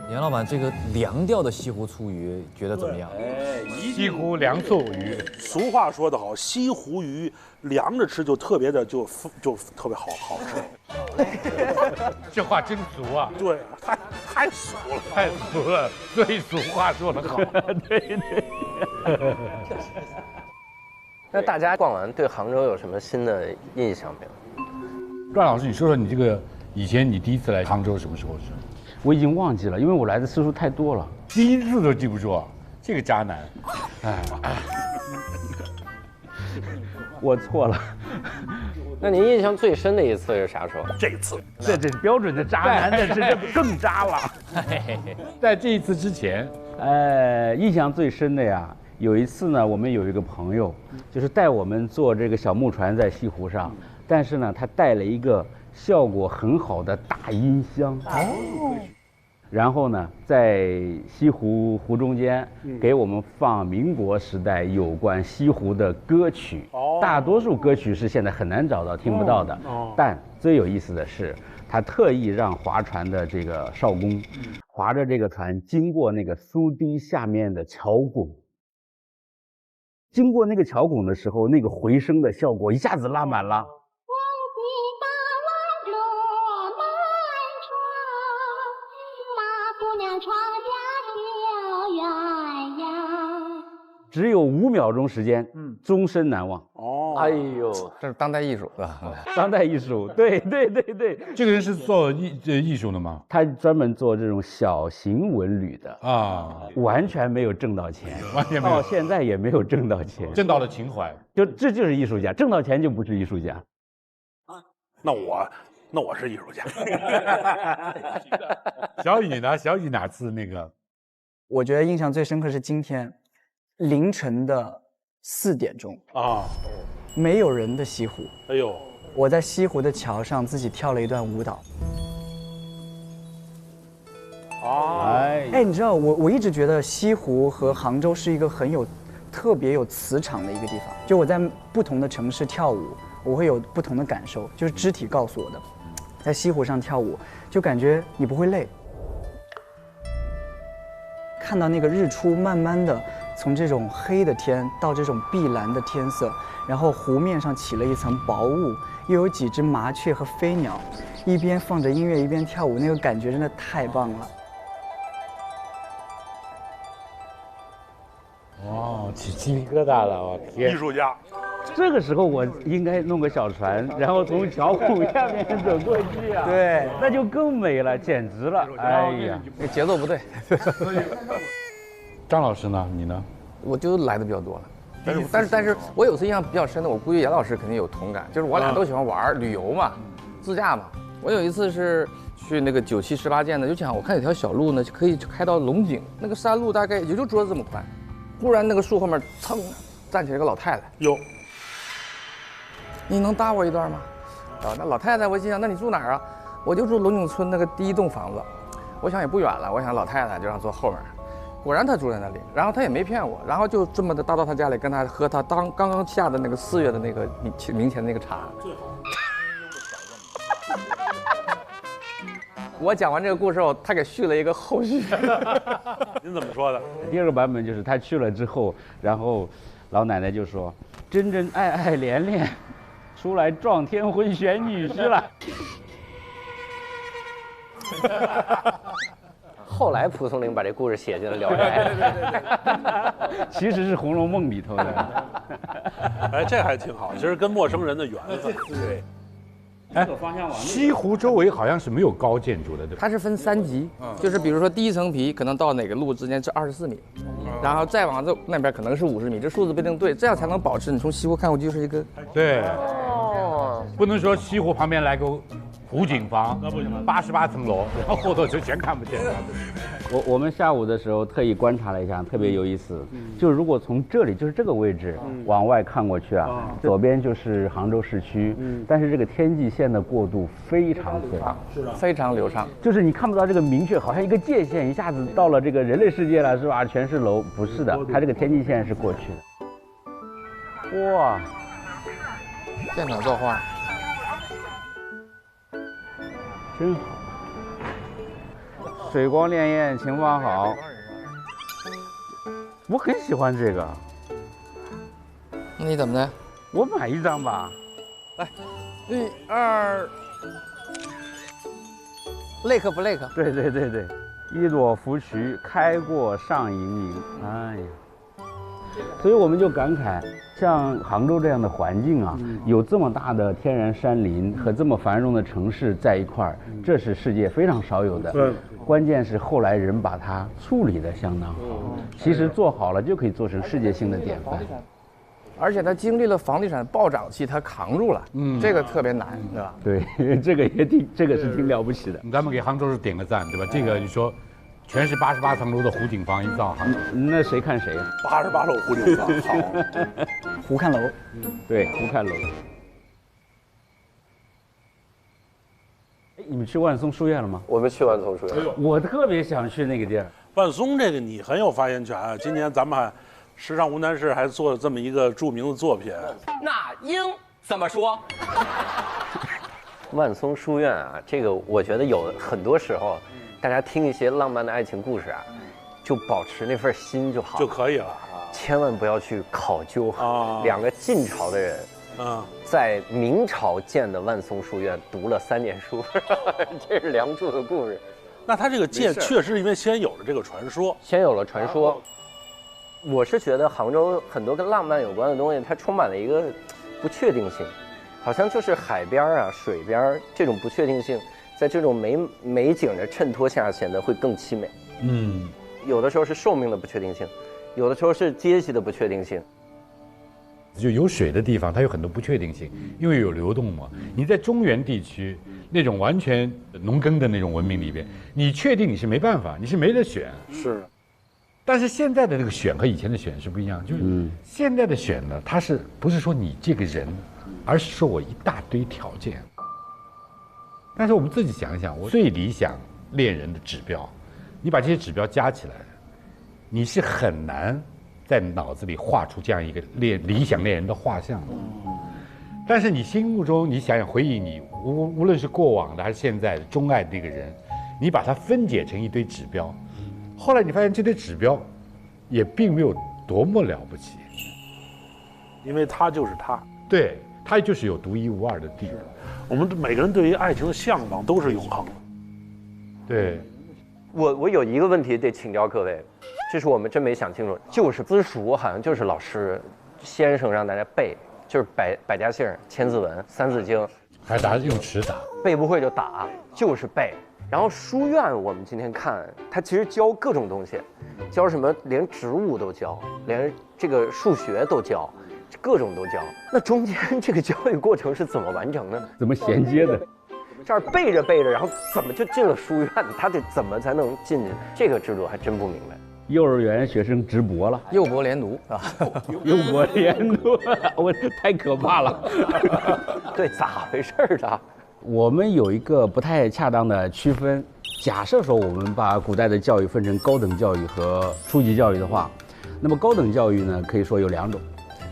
严老板，这个凉掉的西湖醋鱼觉得怎么样？西湖凉醋鱼，俗话说得好，西湖鱼凉着吃就特别的就特别好吃。这话真俗啊！对，太俗了，太俗了。对，俗话说得好。对。那大家逛完对杭州有什么新的印象没有？段老师，你说说你这个以前你第一次来杭州什么时候是？我已经忘记了，因为我来的次数太多了，第一次都记不住啊，这个渣男。我错了。那您印象最深的一次是啥时候？这次，这是标准的渣男，这更渣了。在这一次之前，印象最深的呀，有一次呢，我们有一个朋友，就是带我们坐这个小木船在西湖上。但是呢，他带了一个效果很好的大音箱，然后呢，在西湖中间给我们放民国时代有关西湖的歌曲，大多数歌曲是现在很难找到、听不到的。但最有意思的是，他特意让划船的这个少工划着这个船经过那个苏堤下面的桥拱。经过那个桥拱的时候，那个回声的效果一下子拉满了。只有5秒钟时间，终身难忘。哦，哎呦，这是当代艺术啊！当代艺术，对。这个人是做艺术的吗？他专门做这种小型纹旅的啊，完全没有挣到钱，完全没有，到现在也没有挣到钱，挣到了情怀，这就是艺术家，挣到钱就不是艺术家。那我是艺术家。小雨呢？小雨哪次那个？我觉得印象最深刻是今天凌晨的4点钟啊，没有人的西湖。哎呦，我在西湖的桥上自己跳了一段舞蹈。哎，你知道我一直觉得西湖和杭州是一个特别有磁场的一个地方。就我在不同的城市跳舞，我会有不同的感受，就是肢体告诉我的。在西湖上跳舞，就感觉你不会累。看到那个日出，慢慢的从这种黑的天到这种碧蓝的天色，然后湖面上起了一层薄雾，又有几只麻雀和飞鸟，一边放着音乐一边跳舞，那个感觉真的太棒了。哦，起鸡皮疙瘩了，我天！艺术家。这个时候我应该弄个小船，然后从桥骨下面走过去啊，对，那就更美了，简直了！哎呀，那节奏不对。张老师呢？你呢？我就来的比较多了，但是我有次印象比较深的，我估计严老师肯定有同感，就是我俩都喜欢玩旅游嘛，自驾嘛。我有一次是去那个9、7、18剑的，就讲我看有条小路呢，可以开到龙井，那个山路大概也就桌子这么宽，忽然那个树后面噌站起来个老太太，哟。你能搭我一段吗？啊，那老太太，我心想，那你住哪儿啊？我就住龙井村那个第1栋房子，我想也不远了，我想老太太就让坐后面，果然她住在那里，然后她也没骗我，然后就这么的搭到她家里，跟她喝她刚刚下的那个4月的那个明前的那个茶。我讲完这个故事后，他给续了一个后续。您怎么说的？第2个版本就是他去了之后，然后老奶奶就说：“真真爱爱恋恋，出来撞天婚选女婿了。”后来蒲松龄把这故事写进了《聊斋》，其实是《红楼梦》里头的。哎，这还挺好，其实跟陌生人的缘分。对。哎，西湖周围好像是没有高建筑的，对吧？它是分3级，就是比如说第1层皮可能到哪个路之间是24米，然后再往那边可能是50米，这数字不一定对，这样才能保持你从西湖看过去就是一个。对。哦。不能说西湖旁边来个湖景房，那不行，88层楼，然后后头就全看不见了。我们下午的时候特意观察了一下，特别有意思。就如果从这里，就是这个位置往外看过去啊，左边就是杭州市区，但是这个天际线的过渡非常自然，是的，非常流畅。就是你看不到这个明确，好像一个界限一下子到了这个人类世界了，是吧？全是楼，不是的，它这个天际线是过去的。哇，现场造画，真好。水光潋滟，晴方好，我很喜欢这个。那你怎么的？我买一张吧。来，1、2，累克不累克？对对对对，一朵芙蕖开过上盈盈。哎呀，所以我们就感慨，像杭州这样的环境啊，有这么大的天然山林和这么繁荣的城市在一块儿，这是世界非常少有的。对。关键是后来人把它处理得相当好，其实做好了就可以做成世界性的典范。而且它经历了房地产暴涨期，它扛住了，这个特别难，对吧？对，这个是挺了不起的。咱们给杭州市点个赞，对吧？这个你说，全是88层楼的湖景房一造好，那谁看谁？88楼湖景房好，湖看楼，对，湖看楼。你们去万松书院了吗？我们去万松书院，我特别想去那个地儿。万松这个你很有发言权啊！今年咱们还时尚无难事还做了这么一个著名的作品。那应怎么说？万松书院啊，这个我觉得有很多时候，大家听一些浪漫的爱情故事啊，就保持那份心就好，就可以了。千万不要去考究2个晋朝的人。在明朝建的万松书院读了3年书，这是梁祝的故事。那他这个建确实因为先有了这个传说，先有了传说。我是觉得杭州很多跟浪漫有关的东西，它充满了一个不确定性，好像就是海边啊、水边这种不确定性，在这种美景的衬托下显得会更凄美。有的时候是寿命的不确定性，有的时候是阶级的不确定性。就有水的地方，它有很多不确定性，因为有流动嘛。你在中原地区那种完全农耕的那种文明里边，你确定你是没办法，你是没得选。是。但是现在的这个选和以前的选是不一样，就是现在的选呢，它是不是说你这个人，而是说我一大堆条件。但是我们自己想一想，我最理想恋人的指标，你把这些指标加起来，你是很难在脑子里画出这样一个理想恋人的画像的。但是你心目中，你想想回忆你无论是过往的还是现在的钟爱的那个人，你把它分解成一堆指标，后来你发现这堆指标也并没有多么了不起，因为他就是他，对，他就是有独一无二的地方。我们每个人对于爱情的向往都是永恒的。对，我有一个问题得请教各位，这是我们真没想清楚，就是私塾好像就是老师先生让大家背，就是百家姓、千字文、三字经，还打用尺打，背不会就打，就是背。然后书院我们今天看，他其实教各种东西，教什么连植物都教，连这个数学都教，各种都教。那中间这个教育过程是怎么完成的？怎么衔接的？这儿背着背着，然后怎么就进了书院？他得怎么才能进去？这个制度还真不明白。幼儿园学生直博了，幼博连读啊，幼博连读，我太可怕了。对，咋回事的？我们有一个不太恰当的区分。假设说我们把古代的教育分成高等教育和初级教育的话，那么高等教育呢，可以说有两种，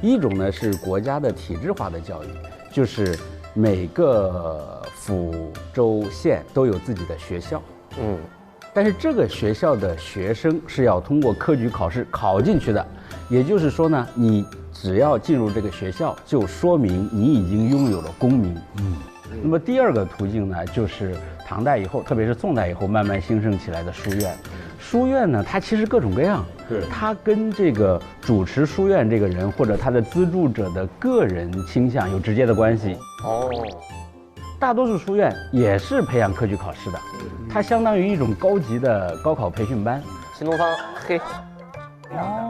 一种呢是国家的体制化的教育，就是每个府州县都有自己的学校，但是这个学校的学生是要通过科举考试考进去的，也就是说呢，你只要进入这个学校，就说明你已经拥有了功名。那么第二个途径呢，就是唐代以后，特别是宋代以后慢慢兴盛起来的书院。书院呢，它其实各种各样，它跟这个主持书院这个人或者他的资助者的个人倾向有直接的关系。大多数书院也是培养科举考试的，它相当于一种高级的高考培训班。新东方，嘿，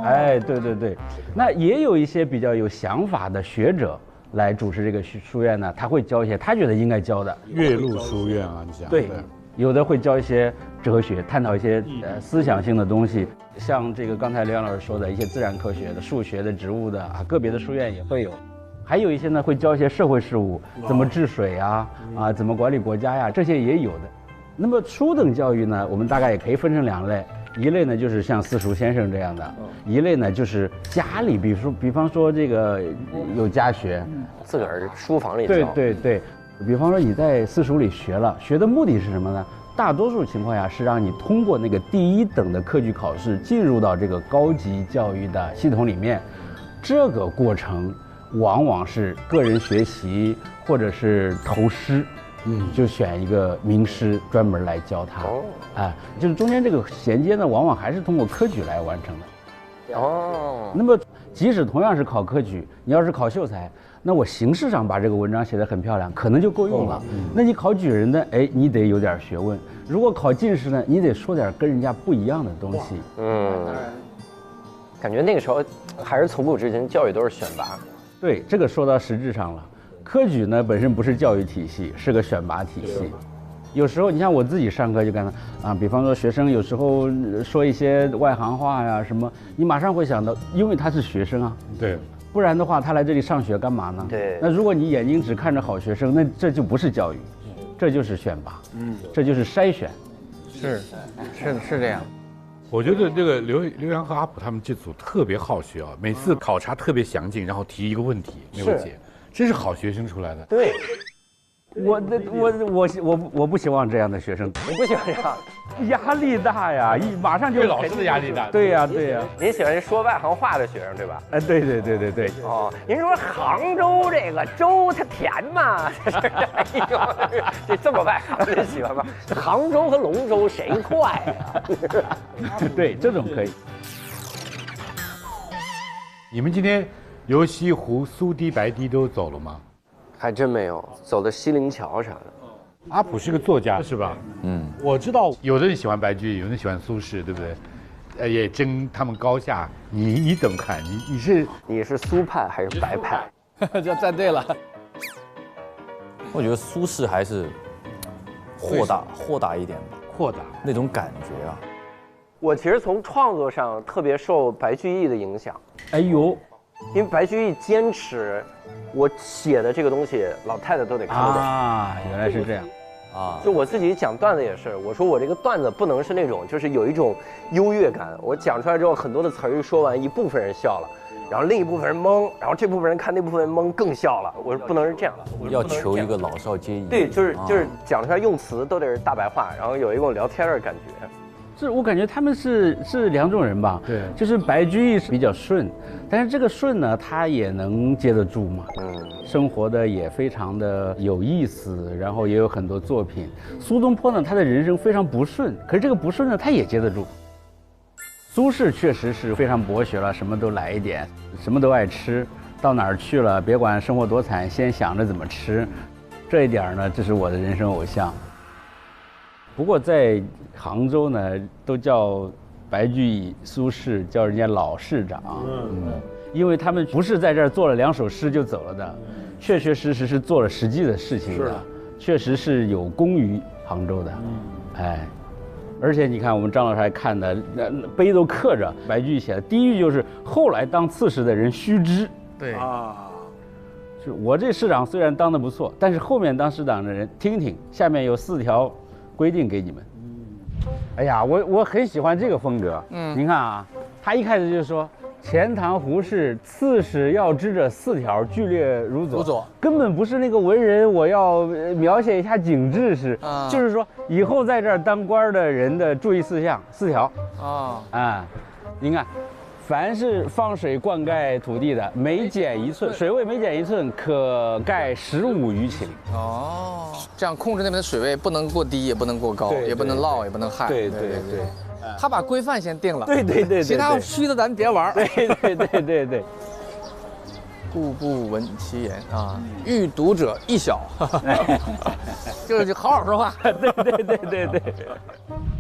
哎，对对对，那也有一些比较有想法的学者来主持这个书院呢，他会教一些他觉得应该教的。岳麓书院啊，你想对，有的会教一些哲学，探讨一些思想性的东西，像这个刚才刘洋老师说的一些自然科学的、数学的、植物的啊，个别的书院也会有。还有一些呢会教一些社会事务，怎么治水啊，怎么管理国家呀，这些也有的。那么初等教育呢，我们大概也可以分成两类，一类呢就是像私塾先生这样的，一类呢就是家里，比方说这个有家学，自个儿书房里教。对对对，比方说你在私塾里学了，学的目的是什么呢？大多数情况下是让你通过那个第一等的科举考试，进入到这个高级教育的系统里面。这个过程往往是个人学习或者是投师。就选一个名师专门来教他，就是中间这个衔接呢，往往还是通过科举来完成的。那么即使同样是考科举，你要是考秀才，那我形式上把这个文章写得很漂亮，可能就够用了。那你考举人呢，哎，你得有点学问；如果考进士呢，你得说点跟人家不一样的东西。感觉那个时候还是从古至今教育都是选拔。对，这个说到实质上了。科举呢本身不是教育体系，是个选拔体系。有时候你像我自己上课就干了比方说学生有时候说一些外行话呀什么，你马上会想到，因为他是学生啊，对，不然的话他来这里上学干嘛呢？对。那如果你眼睛只看着好学生，那这就不是教育，这就是选拔，这就是筛选。是这样。我觉得这个刘洋和阿普他们这组特别好学啊，每次考察特别详尽，然后提一个问题没有解。真是好学生出来的。对，我不希望这样的学生。你不喜欢这样？压力大呀，马上就对老师的压力大。对呀对呀。您喜欢说外行话的学生对吧？哎，对对对对对。您说杭州这个粥它甜吗？哎呦，这么外行的喜欢吗？杭州和龙舟谁快呀？对，这种可以。你们今天游西湖、苏堤、白堤都走了吗？还真没有，走的西泠桥啥的。阿普是个作家是吧？我知道有的人喜欢白居易，有的人喜欢苏轼，对不对？也争他们高下。你怎么看？你是苏派还是白派？这站对了。我觉得苏轼还是豁达一点吧，豁达那种感觉啊。我其实从创作上特别受白居易的影响。哎呦，因为白居易坚持，我写的这个东西，老太太都得看懂啊。原来是这样啊！就我自己讲段子也是，我说我这个段子不能是那种，就是有一种优越感。我讲出来之后，很多的词儿一说完，一部分人笑了，然后另一部分人懵，然后这部分人看那部分人懵更笑了。我说不能是这样的，要求一个老少皆宜。对，就是讲出来用词都得是大白话，然后有一种聊天的感觉。我感觉他们是两种人吧，对，就是白居易是比较顺，但是这个顺呢，他也能接得住嘛，生活的也非常的有意思，然后也有很多作品。苏东坡呢，他的人生非常不顺，可是这个不顺呢，他也接得住。苏轼确实是非常博学了，什么都来一点，什么都爱吃，到哪儿去了，别管生活多惨，先想着怎么吃，这一点呢，这是我的人生偶像。不过在杭州呢，都叫白居易、苏轼叫人家老市长，因为他们不是在这儿做了2首诗就走了的，确确实实是做了实际的事情的，确实是有功于杭州的，哎，而且你看我们张老师还看的碑都刻着白居易写的，第一句就是后来当刺史的人须知，对啊，是我这市长虽然当得不错，但是后面当市长的人听听，下面有4条。规定给你们。哎呀，我很喜欢这个风格。您看啊，他一开始就说钱塘胡适刺史要知这4条，据列如左。根本不是那个文人，我要描写一下景致是，就是说以后在这儿当官的人的注意事项4条。您看。凡是放水灌溉土地的，每减1寸，水位每减1寸，可盖15余顷。哦，这样控制那边的水位不能过低，也不能过高，也不能涝，也不能旱。对。他把规范先定了。对。其他虚的咱别玩。对。故不闻其言啊，欲读者亦晓。就是好好说话。对。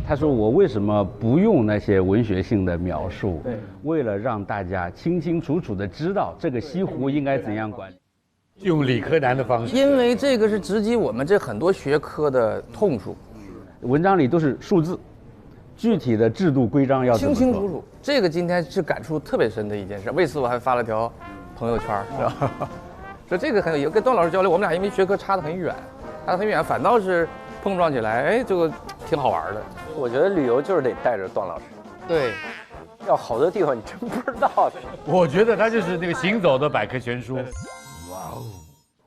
他说我为什么不用那些文学性的描述？为了让大家清清楚楚地知道这个西湖应该怎样管理，用理科男的方式。因为这个是直击我们这很多学科的痛处，文章里都是数字，具体的制度规章要怎么做清清楚楚。这个今天是感触特别深的一件事，为此我还发了条朋友圈，是吧？说这个很有，跟段老师交流，我们俩因为学科差得很远，反倒是碰撞起来，哎，这个挺好玩的。我觉得旅游就是得带着段老师，对，要好多地方你真不知道的。我觉得他就是那个行走的百科全书。哇哦！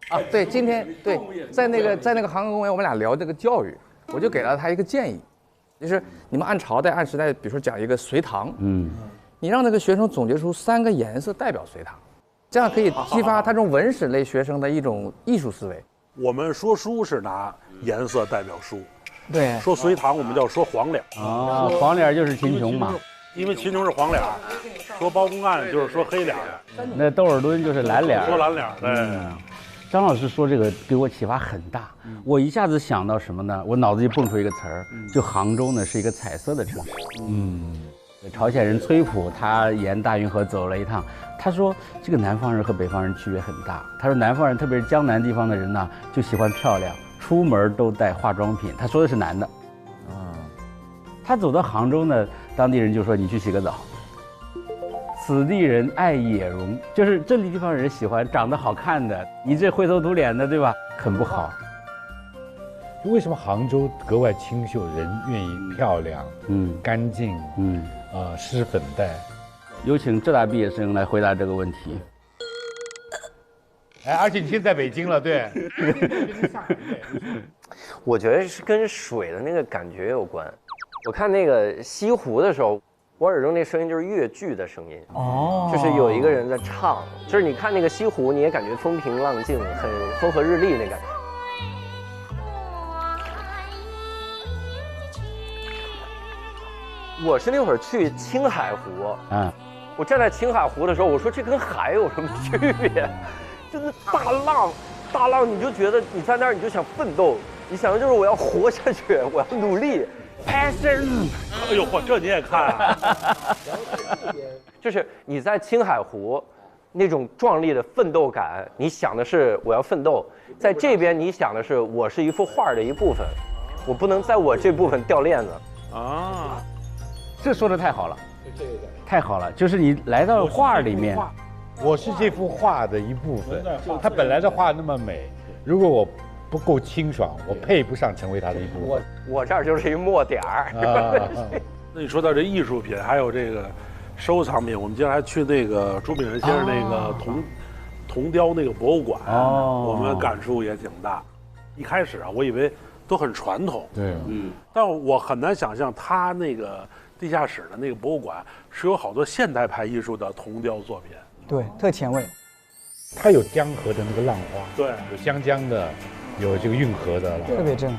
啊，对，今天对，在那个航空公园，我们俩聊这个教育，我就给了他一个建议，就是你们按朝代、按时代，比如说讲一个隋唐，你让那个学生总结出3个颜色代表隋唐，这样可以激发他这种文史类学生的一种艺术思维。我们说书是拿颜色代表书。对，说隋唐我们叫说黄脸啊，黄脸就是秦琼嘛，因为秦琼是黄脸，说包公案就是说黑脸，那窦尔敦就是蓝脸，说蓝脸。对，张老师说这个给我启发很大，我一下子想到什么呢？我脑子里蹦出一个词儿，就杭州呢是一个彩色的城市。朝鲜人崔普他沿大运河走了一趟，他说这个南方人和北方人区别很大。他说南方人，特别是江南地方的人呢，就喜欢漂亮。出门都带化妆品，他说的是男的。他走到杭州呢，当地人就说你去洗个澡。此地人爱野容，就是这里地方人喜欢长得好看的，你这灰头土脸的，对吧？很不好。为什么杭州格外清秀，人愿意漂亮，干净，施粉黛？有请浙大毕业生来回答这个问题。哎，而且你现在在北京了，对。我觉得是跟水的那个感觉有关。我看那个西湖的时候，我耳中那声音就是越剧的声音，就是有一个人在唱，就是你看那个西湖，你也感觉风平浪静，很风和日丽那感觉。我是那会儿去青海湖，我站在青海湖的时候，我说这跟海有什么区别？就是大浪，你就觉得你在那儿你就想奋斗，你想的就是我要活下去，我要努力 ，passion。哎呦嚯，这你也看啊？就是你在青海湖那种壮丽的奋斗感，你想的是我要奋斗，在这边你想的是我是一幅画的一部分，我不能在我这部分掉链子啊。这说的太好了，太好了，就是你来到画里面。我是这幅画的一部分，它本来的画那么美，如果我不够清爽，我配不上成为它的一部分。我这儿就是一墨点儿。那你说到这艺术品，还有这个收藏品，我们今天还去那个朱炳仁先生那个铜雕那个博物馆，我们感触也挺大。一开始啊，我以为都很传统，对，但我很难想象他那个地下室的那个博物馆是有好多现代派艺术的铜雕作品。对，特前卫。它有江河的那个浪花，对，有湘江的，有这个运河的，特别震撼。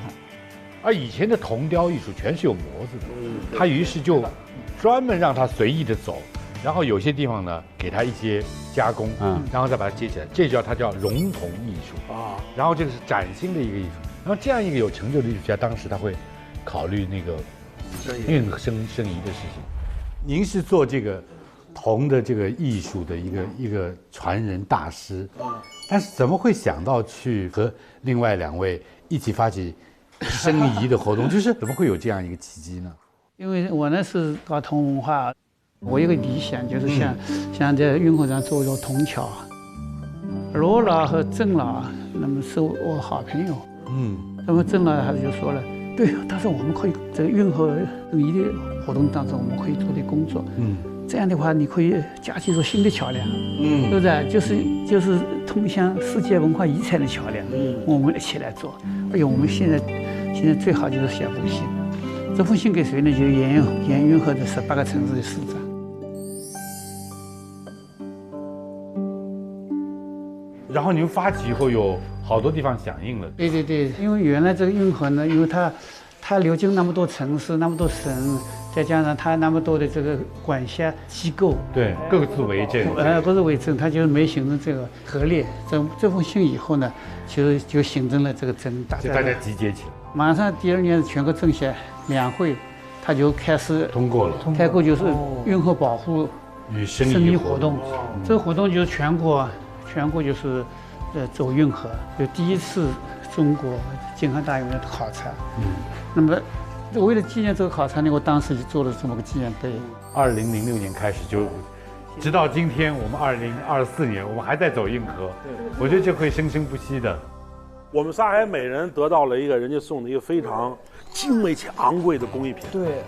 而以前的铜雕艺术全是有模子的，他于是就专门让它随意的走，然后有些地方呢给它一些加工，然后再把它接起来，这它叫熔铜艺术啊。然后这个是崭新的一个艺术，然后这样一个有成就的艺术家，当时他会考虑那个运生移的事情。您是做这个铜的这个艺术的一个传人大师，但是怎么会想到去和另外2位一起发起生移的活动？就是怎么会有这样一个契机呢？因为我呢是搞铜文化，我有个理想就是想在运河上做一座铜桥。罗老和郑老那么是我好朋友，那么郑老他就说了，对，他说我们可以在运河生移的活动当中，我们可以做点工作，这样的话，你可以架起一座新的桥梁，对不对？就是通向世界文化遗产的桥梁，我们一起来做。哎呦，我们现在最好就是写封信，这封信给谁呢？就沿运河的18个城市的市长。然后你们发起以后，有好多地方响应了。对对对，因为原来这个运河呢，因为它流经那么多城市，那么多省。再加上它那么多的这个管辖机构，对，各自为政，不是为政，它就是没形成这个合力。这封信以后呢，其实就形成了这个政，大家集结起来。马上第2年全国政协两会，它就开始通过了，就是运河保护与生移活动。这个活动就是全国就是走运河，就第一次中国京杭大运的考察。那么。为了纪念这个考察呢，我当时就做了这么个纪念碑。2006年开始就，直到今天我们2024年，我们还在走运河，我觉得这会生生不息的。我们仨还每人得到了一个人家送的一个非常精美且昂贵的工艺品。对，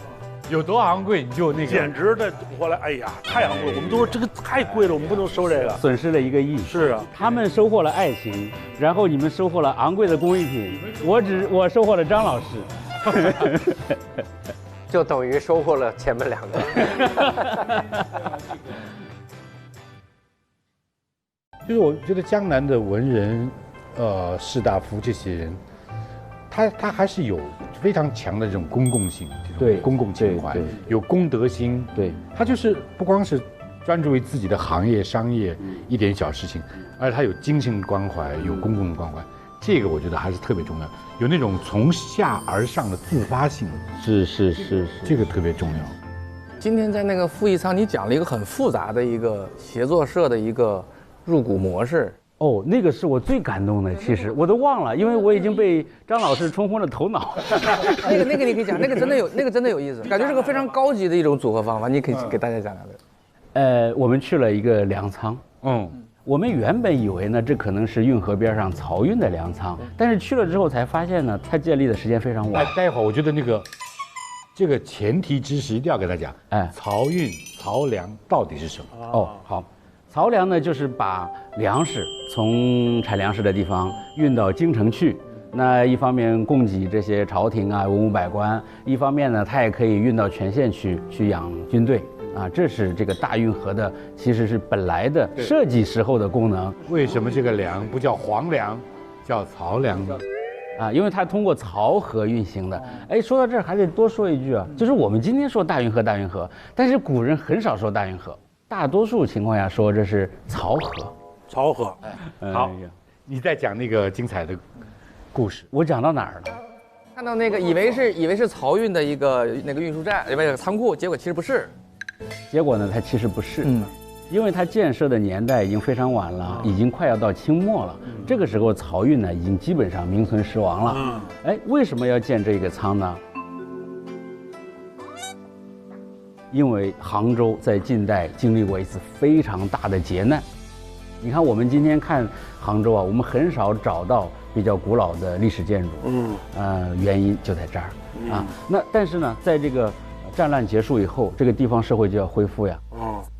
有多昂贵你就那个，简直的后来，哎呀，太昂贵了！我们都说这个太贵了，我们不能收这个，损失了1个亿。是啊，他们收获了爱情，然后你们收获了昂贵的工艺品，我收获了张老师。就等于收获了前面2个。就是我觉得江南的文人，士大夫这些人，他还是有非常强的这种公共性，这种公共情怀，有公德心。对，他就是不光是专注于自己的行业、商业一点小事情，而且他有精神关怀，有公共关怀。这个我觉得还是特别重要，有那种从下而上的自发性，是，这个特别重要。今天在那个复议舱，你讲了一个很复杂的一个协作社的一个入股模式。哦，那个是我最感动的，其实我都忘了，因为我已经被张老师冲昏了头脑。那个你可以讲，那个真的有意思，感觉是个非常高级的一种组合方法，你可以给大家讲讲。我们去了一个粮仓，我们原本以为呢，这可能是运河边上漕运的粮仓，但是去了之后才发现呢，它建立的时间非常晚。待会儿我觉得这个前提知识一定要给大家讲。漕运、漕粮到底是什么？好，漕粮呢就是把粮食从产粮食的地方运到京城去。那一方面供给这些朝廷啊、文武百官，一方面呢，它也可以运到全县去养军队。这是这个大运河的，其实是本来的设计时候的功能。为什么这个粮不叫黄粮，叫漕粮呢？因为它通过漕河运行的。说到这儿还得多说一句啊，就是我们今天说大运河，但是古人很少说大运河。大多数情况下说这是漕河。漕河。好，你再讲那个精彩的故事。我讲到哪儿了？看到那个以为是漕运的一个那个运输站，以为有仓库，结果其实不是。结果呢，它其实不是。因为它建设的年代已经非常晚了，已经快要到清末了。这个时候漕运呢，已经基本上名存实亡了。哎，为什么要建这个仓呢？因为杭州在近代经历过一次非常大的劫难。你看，我们今天看杭州啊，我们很少找到比较古老的历史建筑。原因就在这儿啊。但是呢，在这个战乱结束以后，这个地方社会就要恢复呀。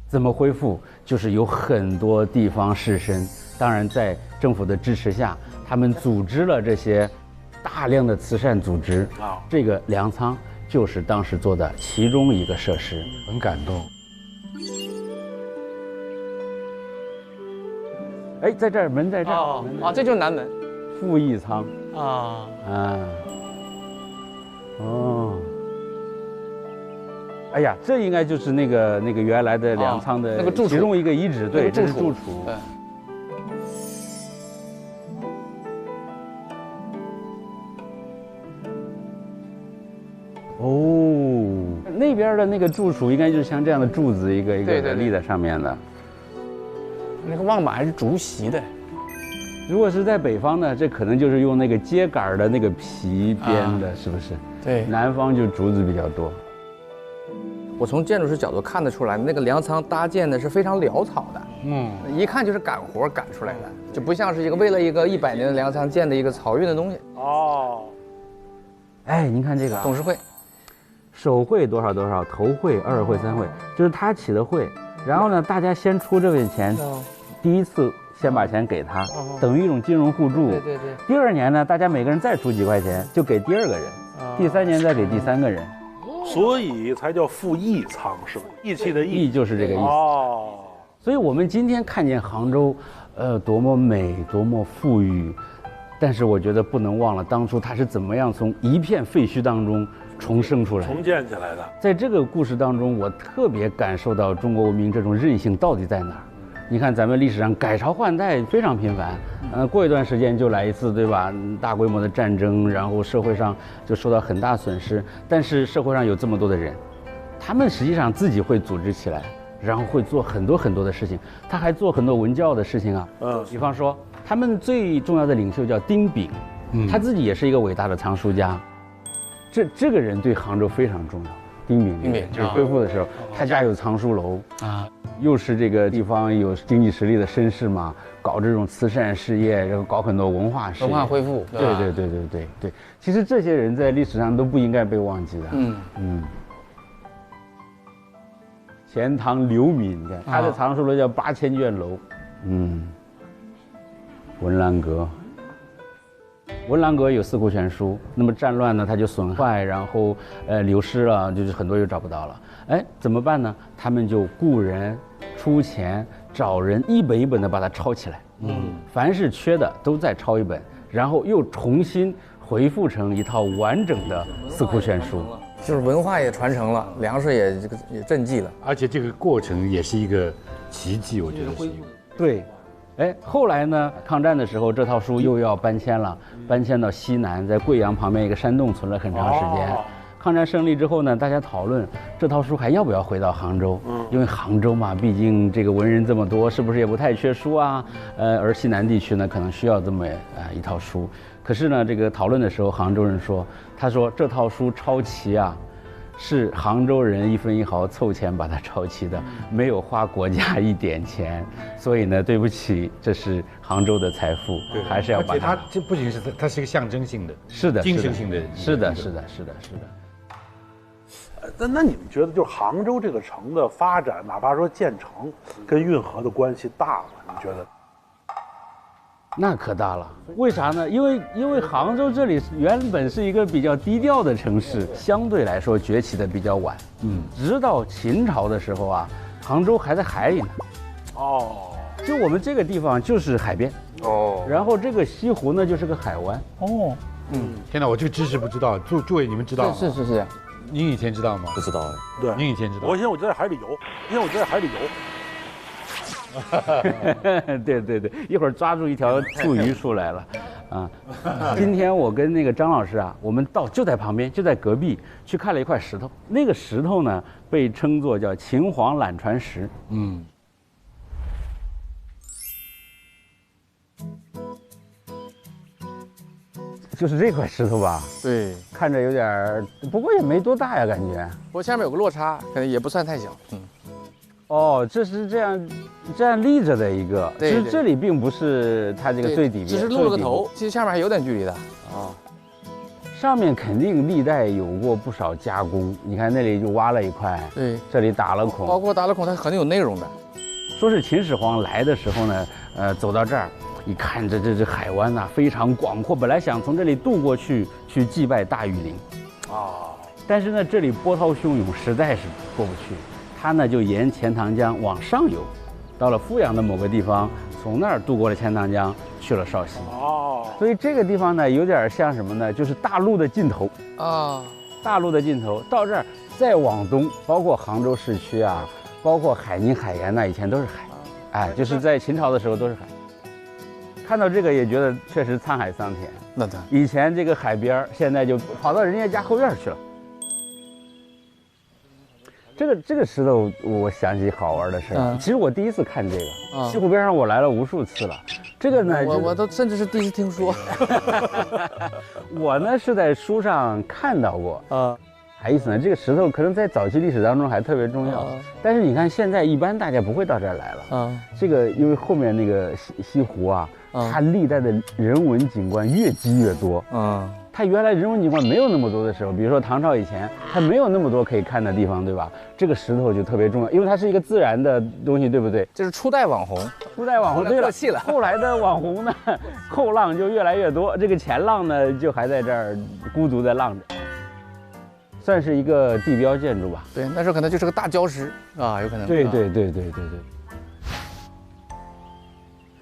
怎么恢复？就是有很多地方士绅，当然在政府的支持下，他们组织了这些大量的慈善组织。这个粮仓就是当时做的其中一个设施，很感动。哎，在这儿门在这儿。这就是南门，复义仓。哎呀，这应该就是那个原来的粮仓的其中一个遗址，对，这是住处。那边的那个住处应该就是像这样的柱子，一个一个的立在上面的。那个望板还是竹席的。如果是在北方呢，这可能就是用那个秸秆的那个皮编的，是不是？对，南方就竹子比较多。我从建筑师角度看得出来，那个粮仓搭建的是非常潦草的，一看就是赶活赶出来的，就不像是为了一个100年的粮仓建的一个漕运的东西。哎，您看这个董事会，首会多少多少，头会、2会、3会，就是他起的会，然后呢，大家先出这份钱，第一次先把钱给他，等于一种金融互助。对。第2年呢，大家每个人再出几块钱，就给第2个人，第3年再给第3个人。所以才叫复义仓，是吧？义气的义就是这个意思。所以我们今天看见杭州，多么美，多么富裕，但是我觉得不能忘了当初它是怎么样从一片废墟当中重生出来、重建起来的。在这个故事当中，我特别感受到中国文明这种韧性到底在哪儿。你看，咱们历史上改朝换代非常频繁，过一段时间就来一次，对吧？大规模的战争，然后社会上就受到很大损失。但是社会上有这么多的人，他们实际上自己会组织起来，然后会做很多很多的事情。他还做很多文教的事情啊。比方说，他们最重要的领袖叫丁炳，他自己也是一个伟大的藏书家。这个人对杭州非常重要。丁炳就是恢复的时候，他家有藏书楼啊。又是这个地方有经济实力的绅士嘛，搞这种慈善事业，然后搞很多文化事业，文化恢复。对。其实这些人在历史上都不应该被忘记的。钱塘刘敏，你看他的藏书楼叫8000卷楼。文澜阁。文澜阁有4库全书，那么战乱呢，它就损坏，然后流失了，就是很多又找不到了。哎，怎么办呢？他们就雇人出钱找人一本一本的把它抄起来。凡是缺的都再抄一本，然后又重新恢复成一套完整的4库全书。就是文化也传承了，粮食也赈济了，而且这个过程也是一个奇迹，我觉得是。对。哎，后来呢？抗战的时候，这套书又要搬迁了，搬迁到西南，在贵阳旁边一个山洞存了很长时间。抗战胜利之后呢，大家讨论这套书还要不要回到杭州？因为杭州嘛，毕竟这个文人这么多，是不是也不太缺书啊？而西南地区呢，可能需要这么一套书。可是呢，这个讨论的时候，杭州人说，他说这套书抄齐啊。是杭州人1分1毫凑钱把它抄齐的，没有花国家1点钱，所以呢，对不起，这是杭州的财富，还是要把它。它这不仅是它是一个象征性的，是的，精神性的，是的。那你们觉得，就是杭州这个城的发展，哪怕说建成，跟运河的关系大吗？你觉得？那可大了，为啥呢？因为杭州这里原本是一个比较低调的城市，相对来说崛起的比较晚。直到秦朝的时候啊，杭州还在海里呢。就我们这个地方就是海边。然后这个西湖呢就是个海湾。天哪，我这个知识不知道，诸位你们知道吗？是。您以前知道吗？不知道哎。对，您以前知道？我以前我就在海里游，对对对，一会儿抓住一条醋鱼出来了，啊！今天我跟那个张老师啊，我们就在旁边，就在隔壁去看了一块石头，那个石头呢被称作叫秦皇缆船石。就是这块石头吧？对，看着有点儿，不过也没多大呀，感觉。不过下面有个落差，可能也不算太小。哦，这是这样立着的一个，其实这里并不是它这个最底边，只是露了个头，其实下面还有点距离的。啊，上面肯定历代有过不少加工，你看那里就挖了一块，对，这里打了孔，包括打了孔，它很有内容的。说是秦始皇来的时候呢，走到这儿。一看这海湾呐，非常广阔，本来想从这里渡过去祭拜大禹陵，但是呢这里波涛汹涌，实在是过不去，他呢就沿钱塘江往上游，到了阜阳的某个地方，从那儿渡过了钱塘江去了绍兴。所以这个地方呢有点像什么呢？就是大陆的尽头啊，大陆的尽头，到这儿再往东，包括杭州市区啊，包括海宁、海盐呐，以前都是海，就是在秦朝的时候都是海。看到这个也觉得确实沧海桑田。那对，以前这个海边，现在就跑到人家家后院去了。这个石头，我想起好玩的事儿。其实我第一次看这个，西湖边上我来了无数次了。这个呢，我都甚至是第一次听说。我呢是在书上看到过啊。啥意思呢？这个石头可能在早期历史当中还特别重要，但是你看现在一般大家不会到这儿来了。这个因为后面那个西湖啊，它历代的人文景观越积越多。它原来人文景观没有那么多的时候，比如说唐朝以前，它没有那么多可以看的地方，对吧？这个石头就特别重要，因为它是一个自然的东西，对不对？这是初代网红，对了，气了。后来的网红呢，后浪就越来越多，这个前浪呢就还在这儿孤独的浪着。算是一个地标建筑吧。对，那时候可能就是个大礁石啊，有可能。对。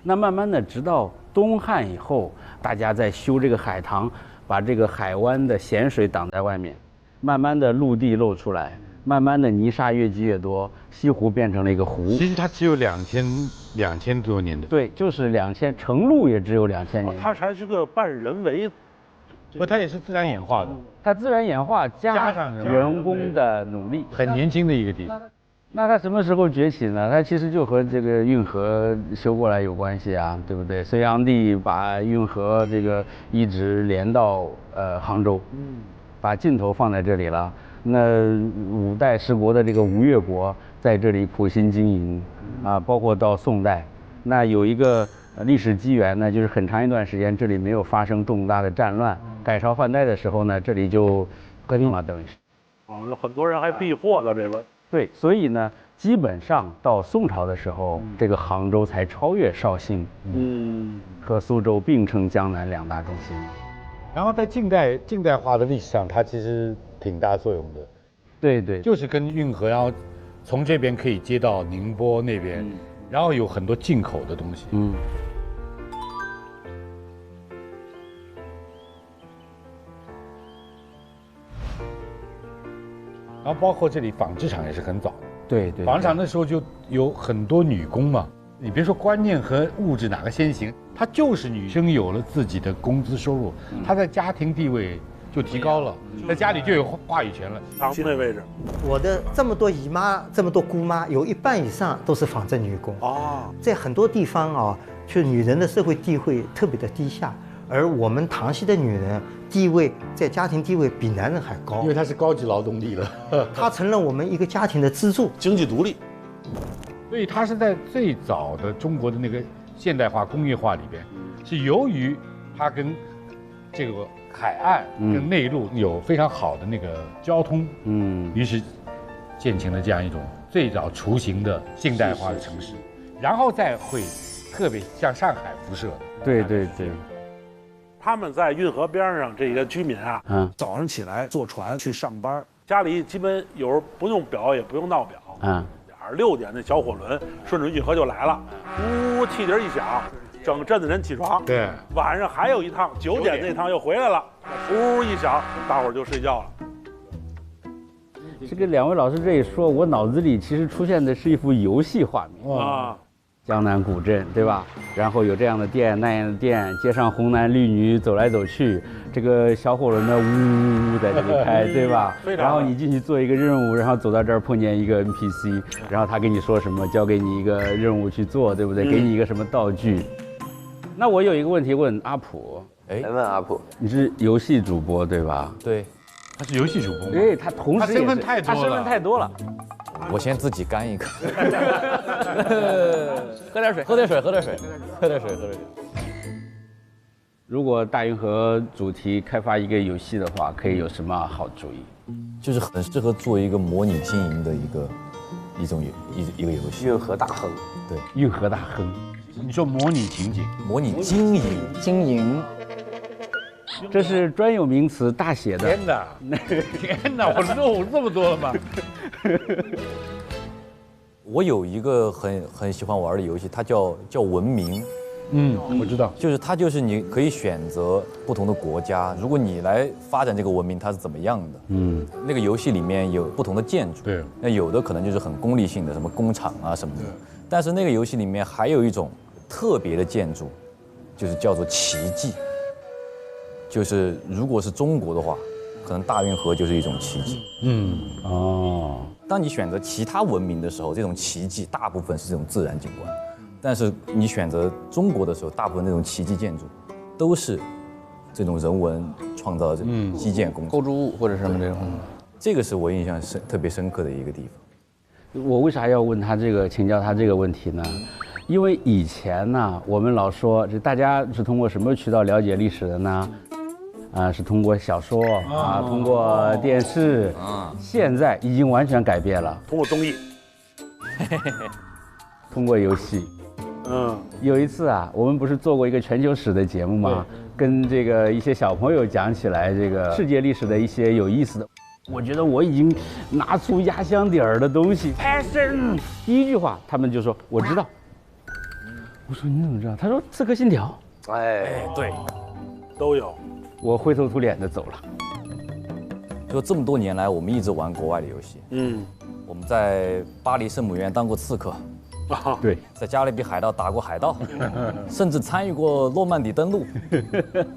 那慢慢的，直到东汉以后，大家在修这个海塘，把这个海湾的咸水挡在外面，慢慢的陆地露出来，慢慢的泥沙越积越多，西湖变成了一个湖。其实它只有2000多年的。对，就是2000，成陆也只有2000年。它还是个半人为。不，它也是自然演化的。它自然演化加上人工的努力，很年轻的一个地方。那它什么时候崛起呢？它其实就和这个运河修过来有关系啊，对不对？隋炀帝把运河这个一直连到杭州，把尽头放在这里了。那五代十国的这个吴越国在这里苦心经营啊，包括到宋代，那有一个历史机缘呢，就是很长一段时间这里没有发生重大的战乱，改朝换代的时候呢，这里就和平了，等于是。有很多人还避祸的这个。对，所以呢，基本上到宋朝的时候，这个杭州才超越绍兴，和苏州并称江南两大中心。然后在近代化的历史上，它其实挺大作用的。对，就是跟运河，然后从这边可以接到宁波那边，然后有很多进口的东西。然后包括这里纺织厂也是很早的。对，纺织厂那时候就有很多女工嘛。你别说观念和物质哪个先行，它就是女生有了自己的工资收入，她的家庭地位就提高了，在家里就有话语权了。长期的位置，我的这么多姨妈，这么多姑妈，有一半以上都是纺织女工在很多地方啊，就女人的社会地位特别的低下，而我们塘西的女人地位在家庭地位比男人还高，因为她是高级劳动力了，她成了我们一个家庭的支柱，经济独立。所以它是在最早的中国的那个现代化工业化里边，是由于它跟这个海岸跟内陆有非常好的那个交通，于是建成了这样一种最早雏形的现代化的城市，然后再会特别向上海辐射。对。他们在运河边上这个居民啊，早上起来坐船去上班，家里基本有时候不用表也不用闹表，6点那小火轮顺着运河就来了，呼，汽笛一响，整镇子人起床。对，晚上还有一趟9点那趟又回来了，呼一响，大伙儿就睡觉了。这个两位老师这一说，我脑子里其实出现的是一幅游戏画面江南古镇，对吧？然后有这样的店那样的店，街上红男绿女走来走去，这个小火轮呢呜呜呜在这里开，对吧？然后你进去做一个任务，然后走到这儿碰见一个 NPC， 然后他跟你说什么，交给你一个任务去做，对不对？给你一个什么道具。那我有一个问题问阿普，来问阿普，你是游戏主播对吧？对，他是游戏主播吗？对，他同时他身份太多了，他身份太多了。我先自己干一个，喝点水，喝点水，喝点水，喝点水，喝点水。如果大运河主题开发一个游戏的话，可以有什么好主意？就是很适合做一个模拟经营的一个游戏。运河大亨，对，运河大亨。你说模拟情景，模拟经营，这是专有名词，大写的。天哪，天哪，我肉这么多了吗？我有一个很喜欢玩的游戏，它叫文明。我知道，它就是你可以选择不同的国家，如果你来发展这个文明，它是怎么样的？那个游戏里面有不同的建筑，对，那有的可能就是很功利性的，什么工厂啊什么的，但是那个游戏里面还有一种特别的建筑，就是叫做奇迹。就是如果是中国的话，可能大运河就是一种奇迹。当你选择其他文明的时候，这种奇迹大部分是这种自然景观。但是你选择中国的时候，大部分那种奇迹建筑，都是这种人文创造的这种基建工程、构筑物或者什么这种。这个是我印象特别深刻的一个地方。我为啥要问他这个，请教他这个问题呢？因为以前呢，我们老说，这大家是通过什么渠道了解历史的呢？是通过小说啊，通过电视啊。现在已经完全改变了，通过综艺，通过游戏。有一次啊，我们不是做过一个全球史的节目吗？跟这个一些小朋友讲起来这个世界历史的一些有意思的。我觉得我已经拿出压箱底儿的东西。Passion， 第一句话他们就说我知道。我说你怎么知道？他说《刺客信条》。哎，对，都有。我灰头土脸的走了。就这么多年来，我们一直玩国外的游戏。我们在巴黎圣母院当过刺客。对，在加勒比海盗打过海盗，甚至参与过诺曼底登陆，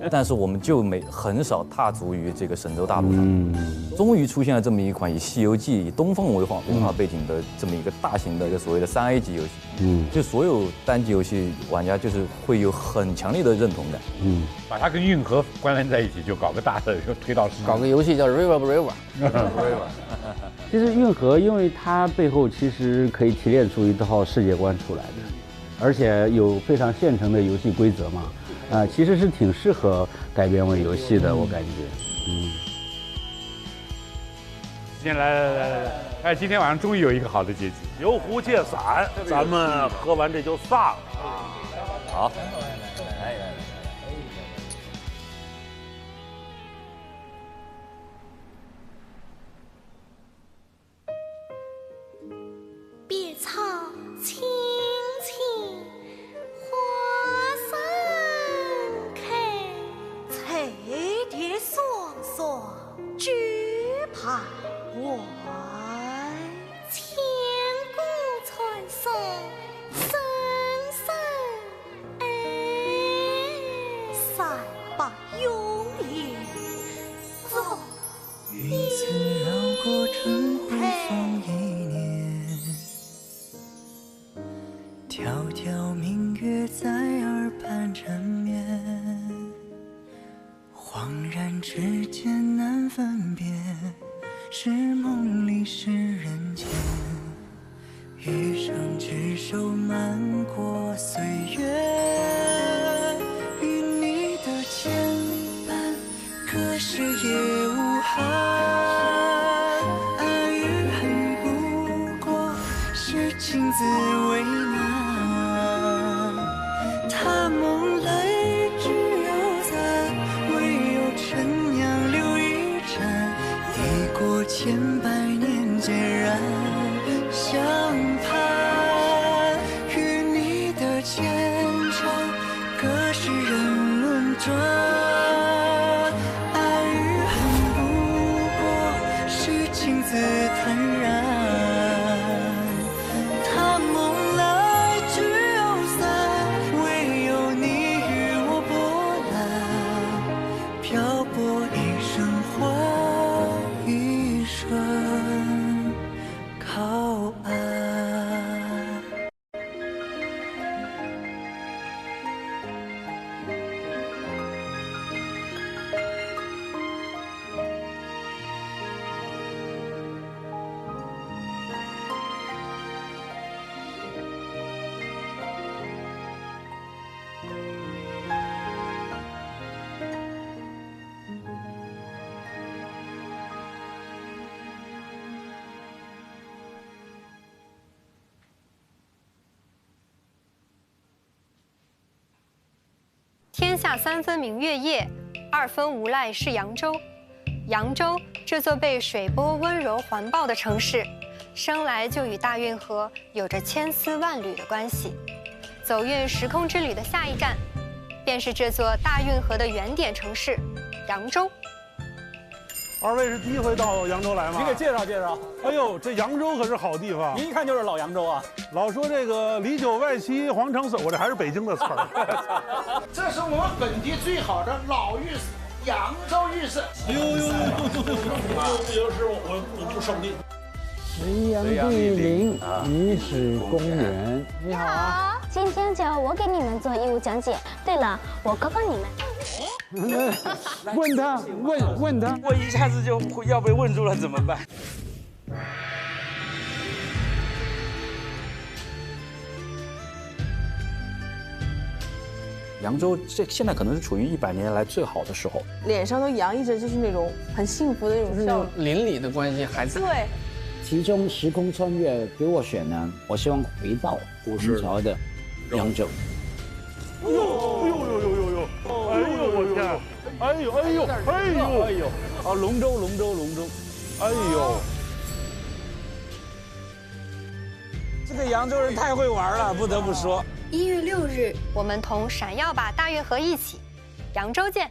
但是我们就很少踏足于这个神州大陆上。终于出现了这么一款以《西游记》以东方文化背景的这么一个大型的一个所谓的3A 级游戏。就所有单机游戏玩家就是会有很强烈的认同感。把它跟运河关联在一起，就搞个大的推到搞个游戏叫 River River。其实运河，因为它背后其实可以提炼出一套世界观出来的，而且有非常现成的游戏规则嘛，其实是挺适合改编为游戏的，我感觉。先来，哎，今天晚上终于有一个好的结局。游湖借伞，咱们喝完这就散了啊。好。别草青青，花盛开，彩蝶双双举徘徊。千古传颂，声声三百永远。纵一次绕过春回风一年，迢迢明月在耳畔缠绵，恍然之间难分辨，是梦里是人间。余生执手漫过岁月，与你的牵绊，可是也无憾。爱与恨不过是情字为难，他梦来只有散，唯有陈酿留一盏，抵过千百年孑然相盼。与你的牵缠，隔世人轮转，爱与恨不过是情字坦然，他梦来只有天下3分明月夜，2分无赖是扬州。扬州这座被水波温柔环抱的城市，生来就与大运河有着千丝万缕的关系。走运时空之旅的下一站，便是这座大运河的原点城市扬州。二位是第一回到扬州来吗？您给介绍介绍。哎呦，这扬州可是好地方。您一看就是老扬州啊。老说这个里九外七皇城锁，我这还是北京的词儿。这是我们本地最好的老浴室，扬州浴室。有师傅，我不胜利。隋炀帝陵遗址公园，你好啊。今天就要我给你们做义务讲解。对了，我考考你们。问他，问他，我一下子就要被问住了，怎么办？扬州现在可能是处于100年来最好的时候，脸上都洋溢着就是那种很幸福的那种笑容，邻里的关系还在。对。其中时空穿越给我选呢，我希望回到唐朝的扬州。哎呦！哎呦我天！哎呦！啊，龙舟！哎呦！这个扬州人太会玩了，不得不说。1月6日，我们同闪耀吧大运河一起，扬州见。